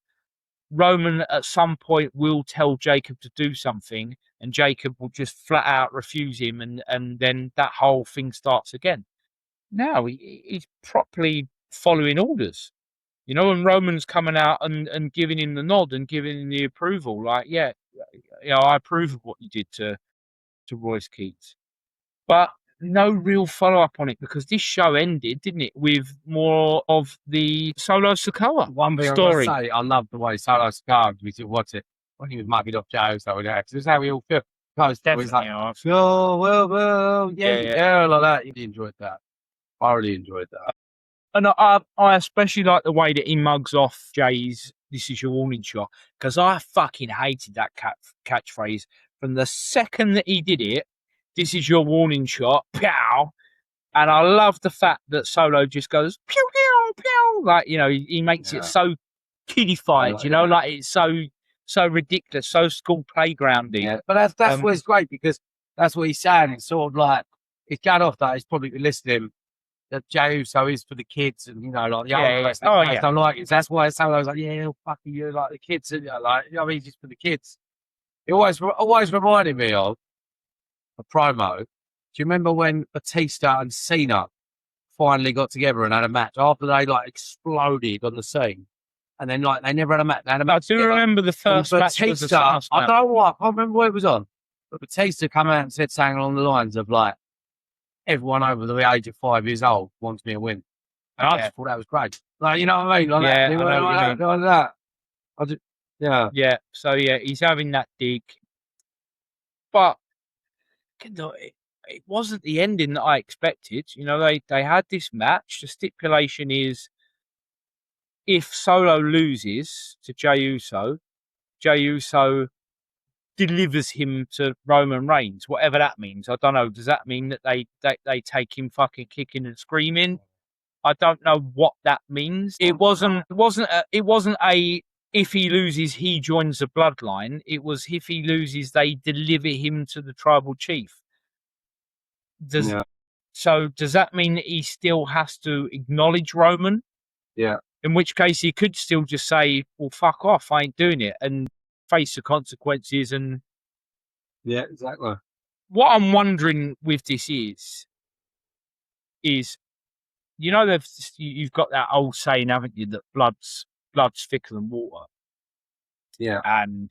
[SPEAKER 1] Roman at some point will tell Jacob to do something and Jacob will just flat out refuse him, and then that whole thing starts again. Now he's properly following orders, you know, and Roman's coming out and giving him the nod and giving him the approval, like, yeah, you know, I approve of what you did to Royce Keats. But no real follow-up on it because this show ended, didn't it, with more of the Solo Sikoa
[SPEAKER 2] One thing
[SPEAKER 1] story.
[SPEAKER 2] I love the way Solo Sikoa, we should watch it when he was mugging off Joe, so because this is how we all feel. It's like, oh, well, yeah, like that. You enjoyed that. I really enjoyed that.
[SPEAKER 1] And I especially like the way that he mugs off Jay's "This is your warning shot" because I fucking hated that catchphrase from the second that he did it. This is your warning shot, pow! And I love the fact that Solo just goes pew pew pew, like, you know, he makes it so kiddified, you know, like it's so ridiculous, so school playgroundy.
[SPEAKER 2] Yeah, but that's what's great because that's what he's saying. It's sort of like it's got off that he's probably listening. That Jey Uso is for the kids, and you know, like the older guys don't like it. So that's why Solo's like, yeah, fuck you, like the kids, and like, you know, I mean, just for the kids. It always reminded me of a promo. Do you remember when Batista and Cena finally got together and had a match after they like exploded on the scene, and then like they never had a match. They had a match.
[SPEAKER 1] I do remember the first match.
[SPEAKER 2] Batista, I don't know what. I can't remember what it was on, but Batista came out and said something along the lines of like, everyone over the age of 5 years old wants me to win. And I just thought that was great. Like, you know what I mean? Like that. Yeah.
[SPEAKER 1] So yeah, he's having that dig, but it wasn't the ending that I expected. You know, they had this match. The stipulation is if Solo loses to Jey Uso delivers him to Roman Reigns, whatever that means. I don't know. Does that mean that they take him fucking kicking and screaming? I don't know what that means. It wasn't a if he loses he joins the bloodline. It was if he loses they deliver him to the tribal chief. So does that mean that he still has to acknowledge Roman?
[SPEAKER 2] Yeah.
[SPEAKER 1] In which case he could still just say, well, fuck off, I ain't doing it, and face the consequences. And
[SPEAKER 2] yeah, exactly.
[SPEAKER 1] What I'm wondering with this is you know, you've got that old saying, haven't you, that blood's thicker than water.
[SPEAKER 2] Yeah.
[SPEAKER 1] And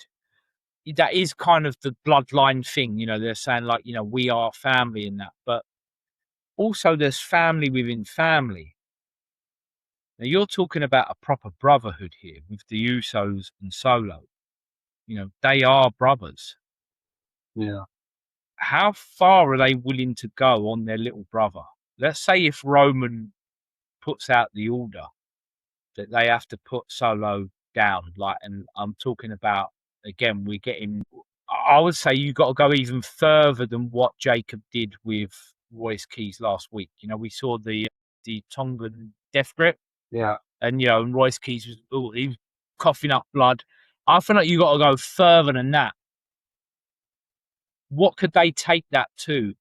[SPEAKER 1] that is kind of the bloodline thing, you know, they're saying like, you know, we are family and that, but also there's family within family. Now you're talking about a proper brotherhood here with the Usos and Solo. You know, they are brothers.
[SPEAKER 2] Yeah.
[SPEAKER 1] How far are they willing to go on their little brother? Let's say if Roman puts out the order that they have to put Solo down, like, and I'm talking about, again, we're getting, I would say you got to go even further than what Jacob did with Royce Keys last week. You know, we saw the Tongan death grip.
[SPEAKER 2] Yeah.
[SPEAKER 1] And, you know, and Royce Keys he was coughing up blood. I feel like you got to go further than that. What could they take that to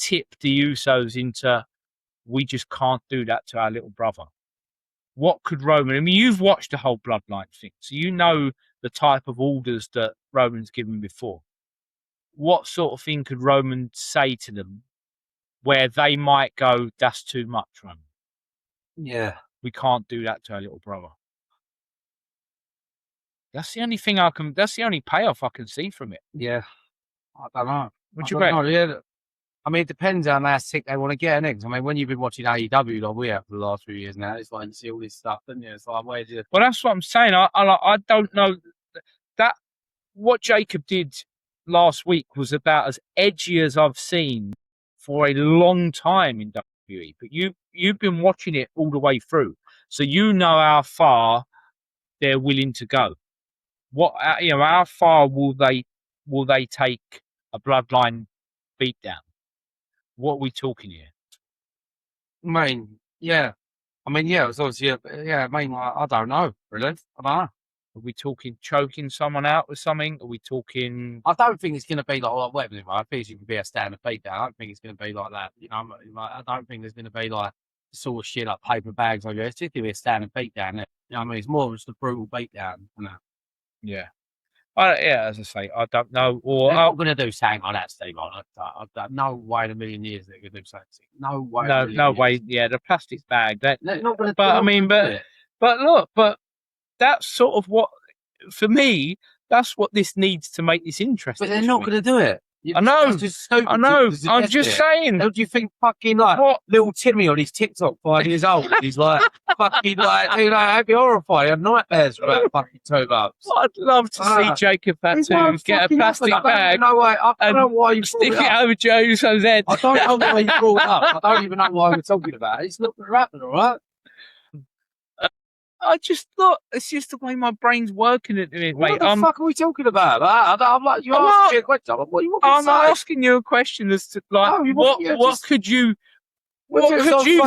[SPEAKER 1] tip the Usos into, we just can't do that to our little brother? What could Roman, I mean, you've watched the whole bloodline thing, so you know the type of orders that Roman's given before. what sort of thing could Roman say to them where they might go, that's too much, Roman.
[SPEAKER 2] Yeah.
[SPEAKER 1] We can't do that to our little brother. That's the only thing that's the only payoff I can see from it.
[SPEAKER 2] Yeah. I don't know.
[SPEAKER 1] What you bet?
[SPEAKER 2] Yeah. I mean, it depends on how sick they want to get next. I mean, when you've been watching AEW like we have for the last few years now, it's like you see all this stuff, don't you? It's like, where's it?
[SPEAKER 1] Well, that's what I'm saying. I don't know that what Jacob did last week was about as edgy as I've seen for a long time in WWE. But you've been watching it all the way through, so you know how far they're willing to go. What how far will they take a bloodline beatdown? What are we talking here?
[SPEAKER 2] I mean, yeah. I mean, yeah, it's obviously, yeah, I mean, I don't know, really. I don't know.
[SPEAKER 1] Are we talking choking someone out with something? Are we talking...
[SPEAKER 2] I don't think it's going to be like weapons. I think it's going to be a standard beatdown. I don't think it's going to be like that. You know, like, I don't think there's going to be like the sort of shit like paper bags. Like, it's just going to be a standard beatdown. You know what I mean? It's more just a brutal beatdown. You know?
[SPEAKER 1] Yeah. Yeah, as I say, I don't know. Or
[SPEAKER 2] they're not going to do something like that, Steve. No way in a million years they're going to do something. No way.
[SPEAKER 1] No way. Yeah, the plastic bag. They're
[SPEAKER 2] not going to.
[SPEAKER 1] But I mean, but look, but that's sort of what, for me, that's what this needs to make this interesting.
[SPEAKER 2] But they're not going to do it.
[SPEAKER 1] I know. I know. I'm just saying.
[SPEAKER 2] Don't you think fucking like what? Little Timmy on his TikTok 5 years old? He's like fucking like, you know, I'd be horrified. I have nightmares for about fucking 2 months.
[SPEAKER 1] I'd love to see Jacob had to get a plastic bag.
[SPEAKER 2] I don't know why you
[SPEAKER 1] stick it over Joe's head.
[SPEAKER 2] I don't know why you brought it up. I don't even know why we're talking about it. It's not going to happen, all right?
[SPEAKER 1] I just thought it's just the way my brain's working at the minute, mate.
[SPEAKER 2] What the fuck are we talking about? I'm like, you asked me a question.
[SPEAKER 1] I'm asking you a question as to like,
[SPEAKER 2] no,
[SPEAKER 1] what could you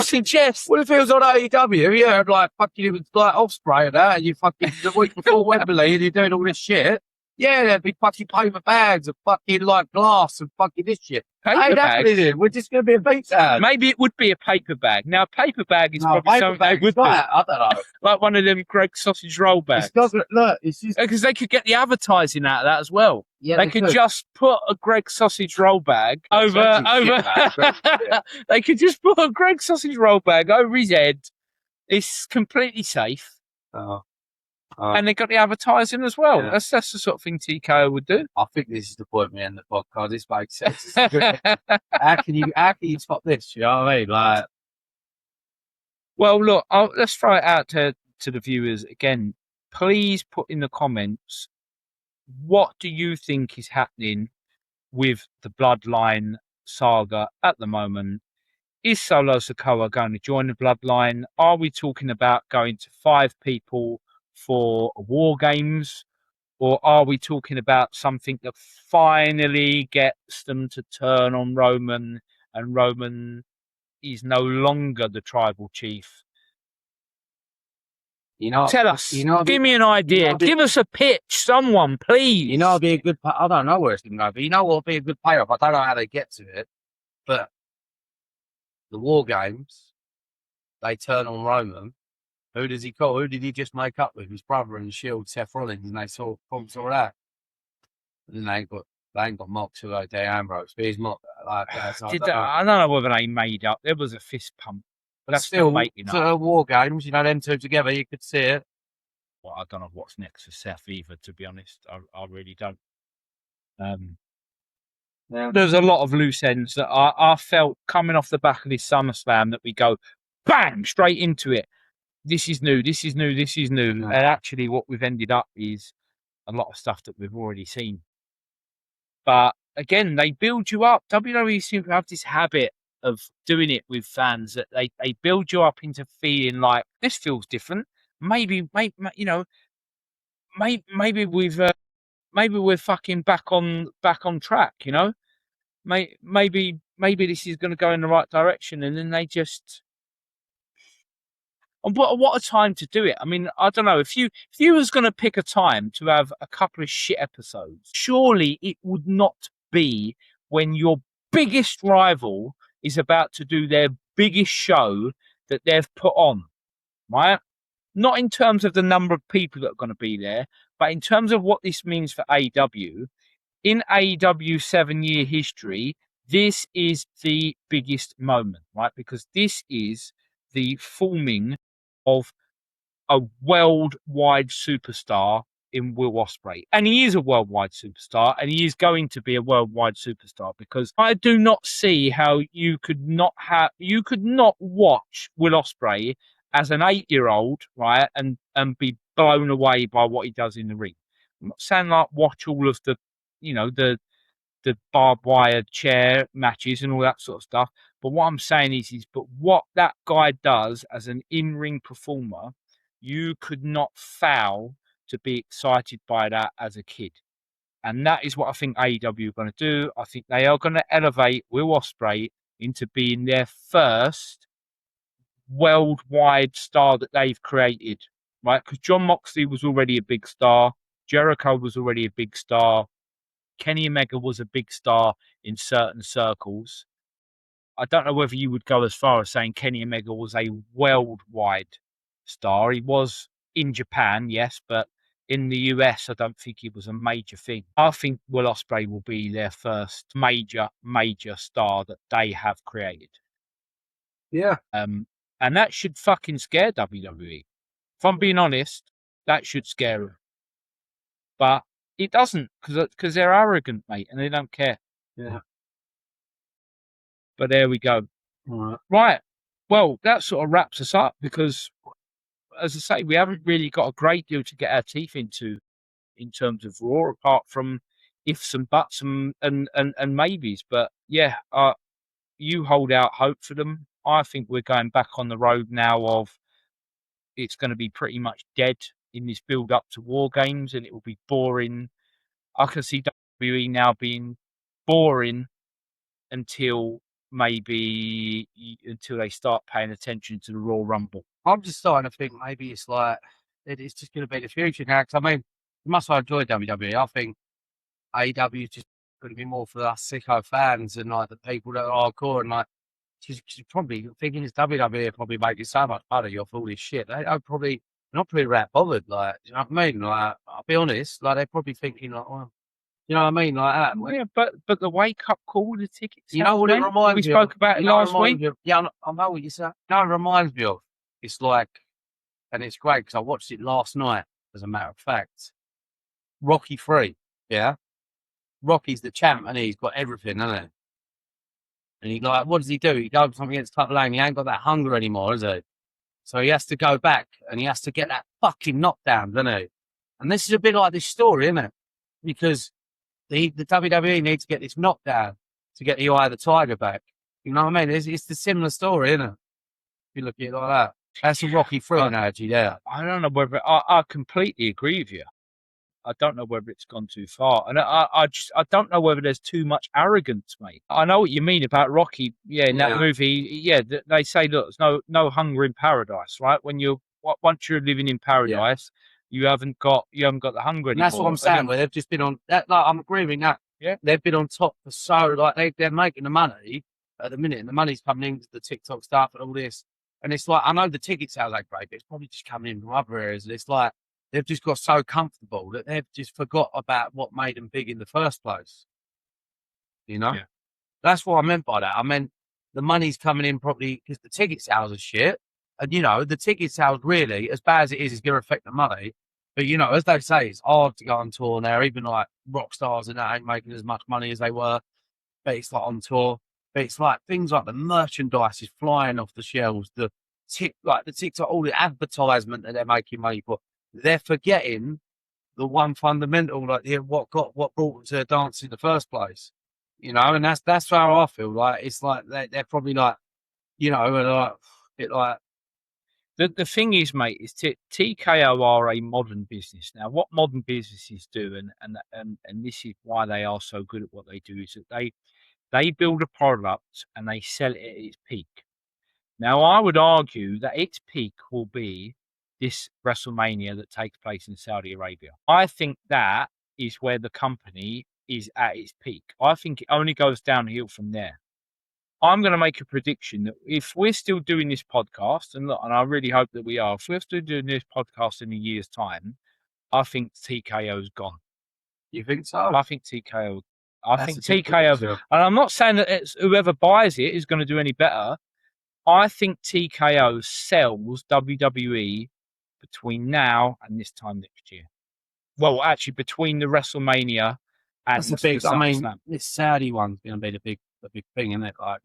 [SPEAKER 1] suggest?
[SPEAKER 2] What if it was on AEW? Yeah, like fucking, it was like Ospreay and that, and you fucking the week before Wembley, and you're doing all this shit. Yeah, there'd be fucking paper bags and fucking like glass and fucking this shit.
[SPEAKER 1] Paper bags?
[SPEAKER 2] We're just going to be a beatdown.
[SPEAKER 1] Maybe it would be a paper bag. Now, a paper bag is probably something they would be.
[SPEAKER 2] I don't know.
[SPEAKER 1] Like one of them Greg sausage roll bags.
[SPEAKER 2] It's just...
[SPEAKER 1] Because they could get the advertising out of that as well.
[SPEAKER 2] Yeah,
[SPEAKER 1] they could just put a Greg sausage roll bag over. They could just put a Greg sausage roll bag over his head. It's completely safe.
[SPEAKER 2] Oh.
[SPEAKER 1] And they got the advertising as well.
[SPEAKER 2] Yeah.
[SPEAKER 1] That's the sort of thing TKO would do.
[SPEAKER 2] I think this is the point we end the podcast. This makes sense. How can you stop this? You know what I mean? Like,
[SPEAKER 1] well, look, let's throw it out to the viewers again. Please put in the comments, what do you think is happening with the Bloodline saga at the moment? Is Solo Sikoa going to join the Bloodline? Are we talking about going to 5 people for War Games, or are we talking about something that finally gets them to turn on Roman, and Roman is no longer the tribal chief? Tell us. Give me an idea. Give us a pitch, someone, please.
[SPEAKER 2] It'll be a good. I don't know where it's going to go, but what will be a good payoff? I don't know how they get to it, but the War Games, they turn on Roman. Who does he call? Who did he just make up with? His brother in the Shield, Seth Rollins, and they saw that. And then they ain't got mocked to like Day Ambrose, but he's mocked like that.
[SPEAKER 1] I don't know whether they made up. There was a fist pump. But that's
[SPEAKER 2] still
[SPEAKER 1] making
[SPEAKER 2] up. War Games, them two together, you could see it.
[SPEAKER 1] Well, I don't know what's next for Seth either, to be honest. I really don't. There's a lot of loose ends that I felt coming off the back of this SummerSlam that we go bang straight into it. This is new. No. And actually what we've ended up is a lot of stuff that we've already seen. But again, they build you up. WWE seem to have this habit of doing it with fans, that they build you up into feeling like this feels different. Maybe we're fucking back on track, you know. Maybe this is going to go in the right direction, and then they just. And what a time to do it. I mean, I don't know, if you was going to pick a time to have a couple of shit episodes, surely it would not be when your biggest rival is about to do their biggest show that they've put on, right? Not in terms of the number of people that are going to be there, but in terms of what this means for AEW. in AEW 7-year history, this is the biggest moment, right? Because this is the forming of a worldwide superstar in Will Ospreay. And he is a worldwide superstar, and he is going to be a worldwide superstar, because I do not see how you could not watch Will Ospreay as an 8-year-old, right, and be blown away by what he does in the ring. I'm not saying like watch all of the, the barbed wire chair matches and all that sort of stuff. But what I'm saying is but what that guy does as an in-ring performer, you could not fail to be excited by that as a kid. And that is what I think AEW are going to do. I think they are going to elevate Will Ospreay into being their first worldwide star that they've created, right? Because John Moxley was already a big star. Jericho was already a big star. Kenny Omega was a big star in certain circles. I don't know whether you would go as far as saying Kenny Omega was a worldwide star. He was in Japan, yes, but in the US, I don't think he was a major thing. I think Will Ospreay will be their first major star that they have created.
[SPEAKER 2] Yeah.
[SPEAKER 1] And that should fucking scare WWE. If I'm being honest, that should scare them. But it doesn't, because they're arrogant, mate, and they don't care.
[SPEAKER 2] Yeah.
[SPEAKER 1] But there we go.
[SPEAKER 2] All
[SPEAKER 1] Right. Well, that sort of wraps us up, because, as I say, we haven't really got a great deal to get our teeth into in terms of Raw, apart from ifs and buts and maybes. But yeah, you hold out hope for them. I think we're going back on the road now of it's going to be pretty much dead in this build up to War Games, and it will be boring. I can see WWE now being boring until they start paying attention to the Royal Rumble.
[SPEAKER 2] I'm just starting to think maybe it's like it's just going to be the future now. Because I mean, you must have enjoyed WWE. I think AEW is just going to be more for us sicko fans and like the people that are hardcore, and like she's probably thinking it's WWE probably making so much money off all this shit. They are probably not pretty that bothered. Like, you know what I mean? Like, I'll be honest. Like, they're probably thinking like, well, you know what I mean? Like that.
[SPEAKER 1] Well, yeah, but the wake up call, the tickets.
[SPEAKER 2] You know what it reminds me
[SPEAKER 1] of? We spoke about it last week.
[SPEAKER 2] Yeah, I know what you said. No, it reminds me of. It's like, and it's great because I watched it last night, as a matter of fact. Rocky 3, yeah? Rocky's the champ and he's got everything, hasn't he? And he like, what does he do? He goes something against Club Lane. He ain't got that hunger anymore, has he? So he has to go back and he has to get that fucking knockdown, doesn't he? And this is a bit like this story, isn't it? Because the WWE needs to get this knockdown to get the Eye of the Tiger back. You know what I mean? It's the similar story, isn't it? If you look at it like that. That's a Rocky 3 analogy there.
[SPEAKER 1] I don't know whether I completely agree with you. I don't know whether it's gone too far, and I don't know whether there's too much arrogance, mate. I know what you mean about Rocky. Yeah, in that movie, yeah, they say, look, there's no hunger in paradise, right? Once you're living in paradise, you haven't got the hunger anymore.
[SPEAKER 2] And that's what I'm saying. Where they've just been on that. Like, I'm agreeing that.
[SPEAKER 1] Yeah,
[SPEAKER 2] they've been on top for so like they're making the money at the minute, and the money's coming into the TikTok stuff and all this. And it's like, I know the ticket sales ain't great, but it's probably just coming in from other areas. And it's like they've just got so comfortable that they've just forgot about what made them big in the first place. You know, that's what I meant by that. I meant the money's coming in probably because the ticket sales are shit. And, you know, the ticket sales really, as bad as it is going to affect the money. But, you know, as they say, it's hard to go on tour now. Even like rock stars and that ain't making as much money as they were. But it's like on tour. But it's like things like the merchandise is flying off the shelves. The TikTok, all the advertisement that they're making money for. They're forgetting the one fundamental, like what brought them to the dance in the first place. You know, and that's how I feel. Like it's like they're probably like, you know, like it like.
[SPEAKER 1] The thing is, mate, is TKO are a modern business. Now, what modern businesses do, and this is why they are so good at what they do, is that they build a product and they sell it at its peak. Now, I would argue that its peak will be this WrestleMania that takes place in Saudi Arabia. I think that is where the company is at its peak. I think it only goes downhill from there. I'm going to make a prediction that if we're still doing this podcast, and I really hope that we are, if we're still doing this podcast in a year's time, I think TKO's gone.
[SPEAKER 2] You think so?
[SPEAKER 1] I think TKO. I
[SPEAKER 2] That's
[SPEAKER 1] think
[SPEAKER 2] a big
[SPEAKER 1] TKO.
[SPEAKER 2] picture.
[SPEAKER 1] And I'm not saying that it's whoever buys it is going to do any better. I think TKO sells WWE between now and this time next year. Well, actually, between the WrestleMania and
[SPEAKER 2] That's a big.
[SPEAKER 1] the
[SPEAKER 2] I mean,
[SPEAKER 1] SummerSlam.
[SPEAKER 2] this Saudi one's going to be the big thing, isn't it? Like,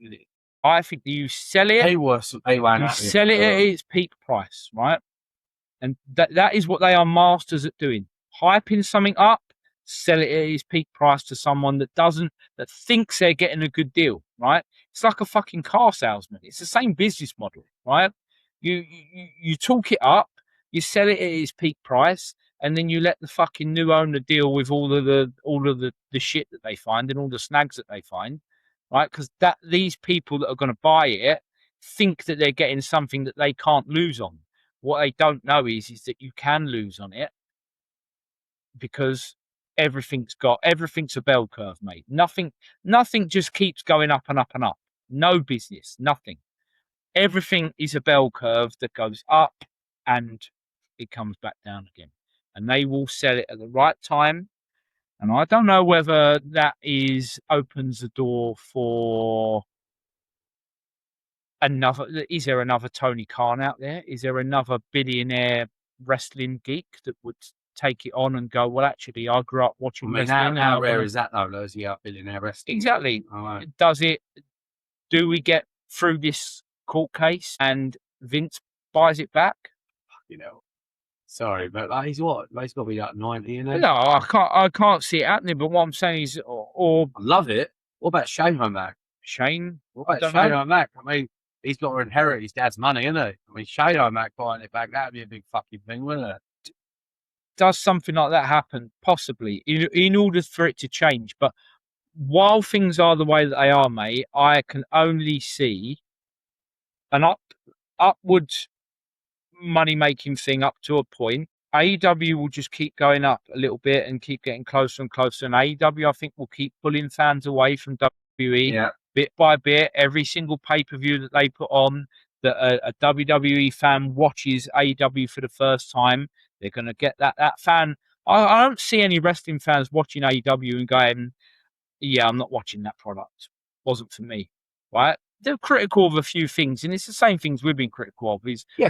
[SPEAKER 1] I think you sell it.
[SPEAKER 2] he won't
[SPEAKER 1] You sell it at its peak price, right? And that is what they are masters at doing. Hyping something up, sell it at its peak price to someone that thinks they're getting a good deal, right? It's like a fucking car salesman. It's the same business model, right? You talk it up, you sell it at its peak price, and then you let the fucking new owner deal with all of the shit that they find and all the snags that they find, right? Because these people that are going to buy it think that they're getting something that they can't lose on. What they don't know is that you can lose on it because everything's a bell curve, mate. Nothing just keeps going up and up and up. No business, nothing. Everything is a bell curve that goes up and it comes back down again. And they will sell it at the right time. And I don't know whether that opens the door for is there another Tony Khan out there? Is there another billionaire wrestling geek that would take it on and go, well, actually, I grew up watching wrestling.
[SPEAKER 2] How rare is that though? Is he a billionaire wrestling?
[SPEAKER 1] Exactly.
[SPEAKER 2] Right.
[SPEAKER 1] Do we get through this court case and Vince buys it back?
[SPEAKER 2] You know, sorry, but like, he's what? Like, he's got to be like 90, you know?
[SPEAKER 1] No, I can't see it happening. But what I'm saying is, or
[SPEAKER 2] I love it. What about Shane O'Mac?
[SPEAKER 1] Shane?
[SPEAKER 2] What about Shane O'Mac? I mean, he's got to inherit his dad's money, isn't he? I mean, Shane O'Mac buying it back, that'd be a big fucking thing, wouldn't it?
[SPEAKER 1] Does something like that happen? Possibly, in order for it to change. But while things are the way that they are, mate, I can only see an upwards money-making thing up to a point. AEW will just keep going up a little bit and keep getting closer and closer. And AEW, I think, will keep pulling fans away from WWE bit by bit. Every single pay-per-view that they put on, that a WWE fan watches AEW for the first time, they're going to get that fan. I don't see any wrestling fans watching AEW and going, yeah, I'm not watching that product. Wasn't for me, right? They're critical of a few things, and it's the same things we've been critical of.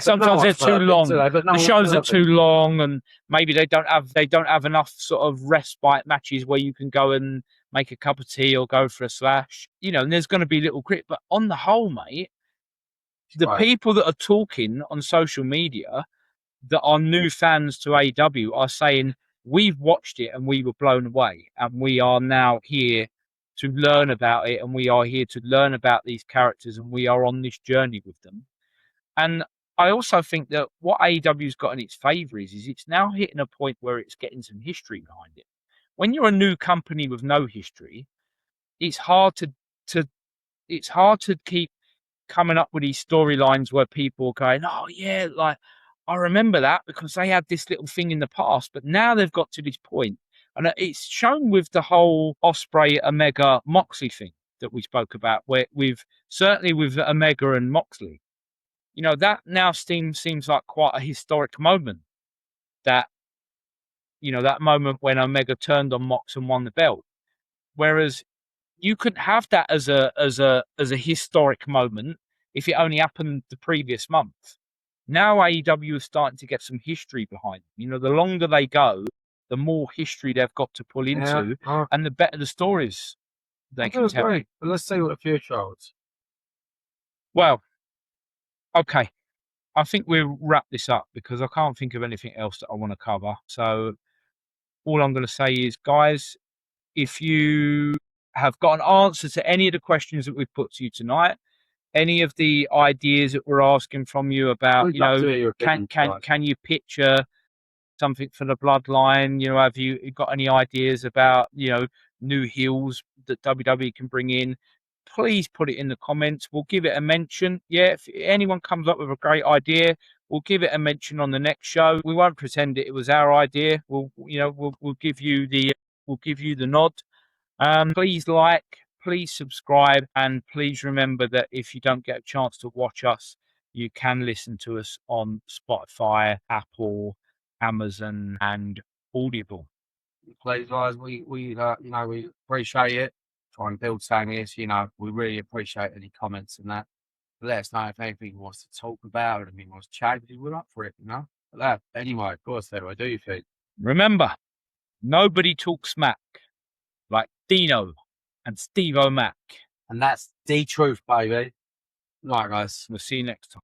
[SPEAKER 1] Sometimes they're too long. The shows are too long, and maybe they don't have enough sort of respite matches where you can go and make a cup of tea or go for a slash. And there's going to be little crit. But on the whole, mate, the people that are talking on social media that are new fans to AEW are saying, we've watched it and we were blown away, and we are now here to learn about it, and we are here to learn about these characters, and we are on this journey with them. And I also think that what AEW's got in its favour is it's now hitting a point where it's getting some history behind it. When you're a new company with no history, it's hard to keep coming up with these storylines where people are going, oh yeah, like I remember that because they had this little thing in the past, but now they've got to this point. And it's shown with the whole Ospreay, Omega, Moxley thing that we spoke about, where certainly with Omega and Moxley, that now seems like quite a historic moment. That moment when Omega turned on Mox and won the belt. Whereas you couldn't have that as a historic moment if it only happened the previous month. Now AEW is starting to get some history behind them. The longer they go, the more history they've got to pull into, and the better the stories they can tell.
[SPEAKER 2] But let's see what the future holds.
[SPEAKER 1] Well, okay. I think we'll wrap this up because I can't think of anything else that I want to cover. So all I'm going to say is, guys, if you have got an answer to any of the questions that we've put to you tonight, any of the ideas that we're asking from you about, can you picture something for the bloodline? Have you got any ideas about, new heels that WWE can bring in? Please put it in the comments. We'll give it a mention. Yeah, if anyone comes up with a great idea, we'll give it a mention on the next show. We won't pretend it was our idea. We'll give you the nod. Please like, please subscribe, and please remember that if you don't get a chance to watch us, you can listen to us on Spotify, Apple, Amazon, and Audible.
[SPEAKER 2] Please, guys, we we appreciate it. Try and build something here. So, we really appreciate any comments and that. Let us know if anything he wants to talk about, or anything wants to chat. We're up for it, But anyway, of course, though, I do think.
[SPEAKER 1] Remember, nobody talks smack like Dino and Steve O'Mac.
[SPEAKER 2] And that's D-Truth, baby. Right, guys.
[SPEAKER 1] We'll see you next time.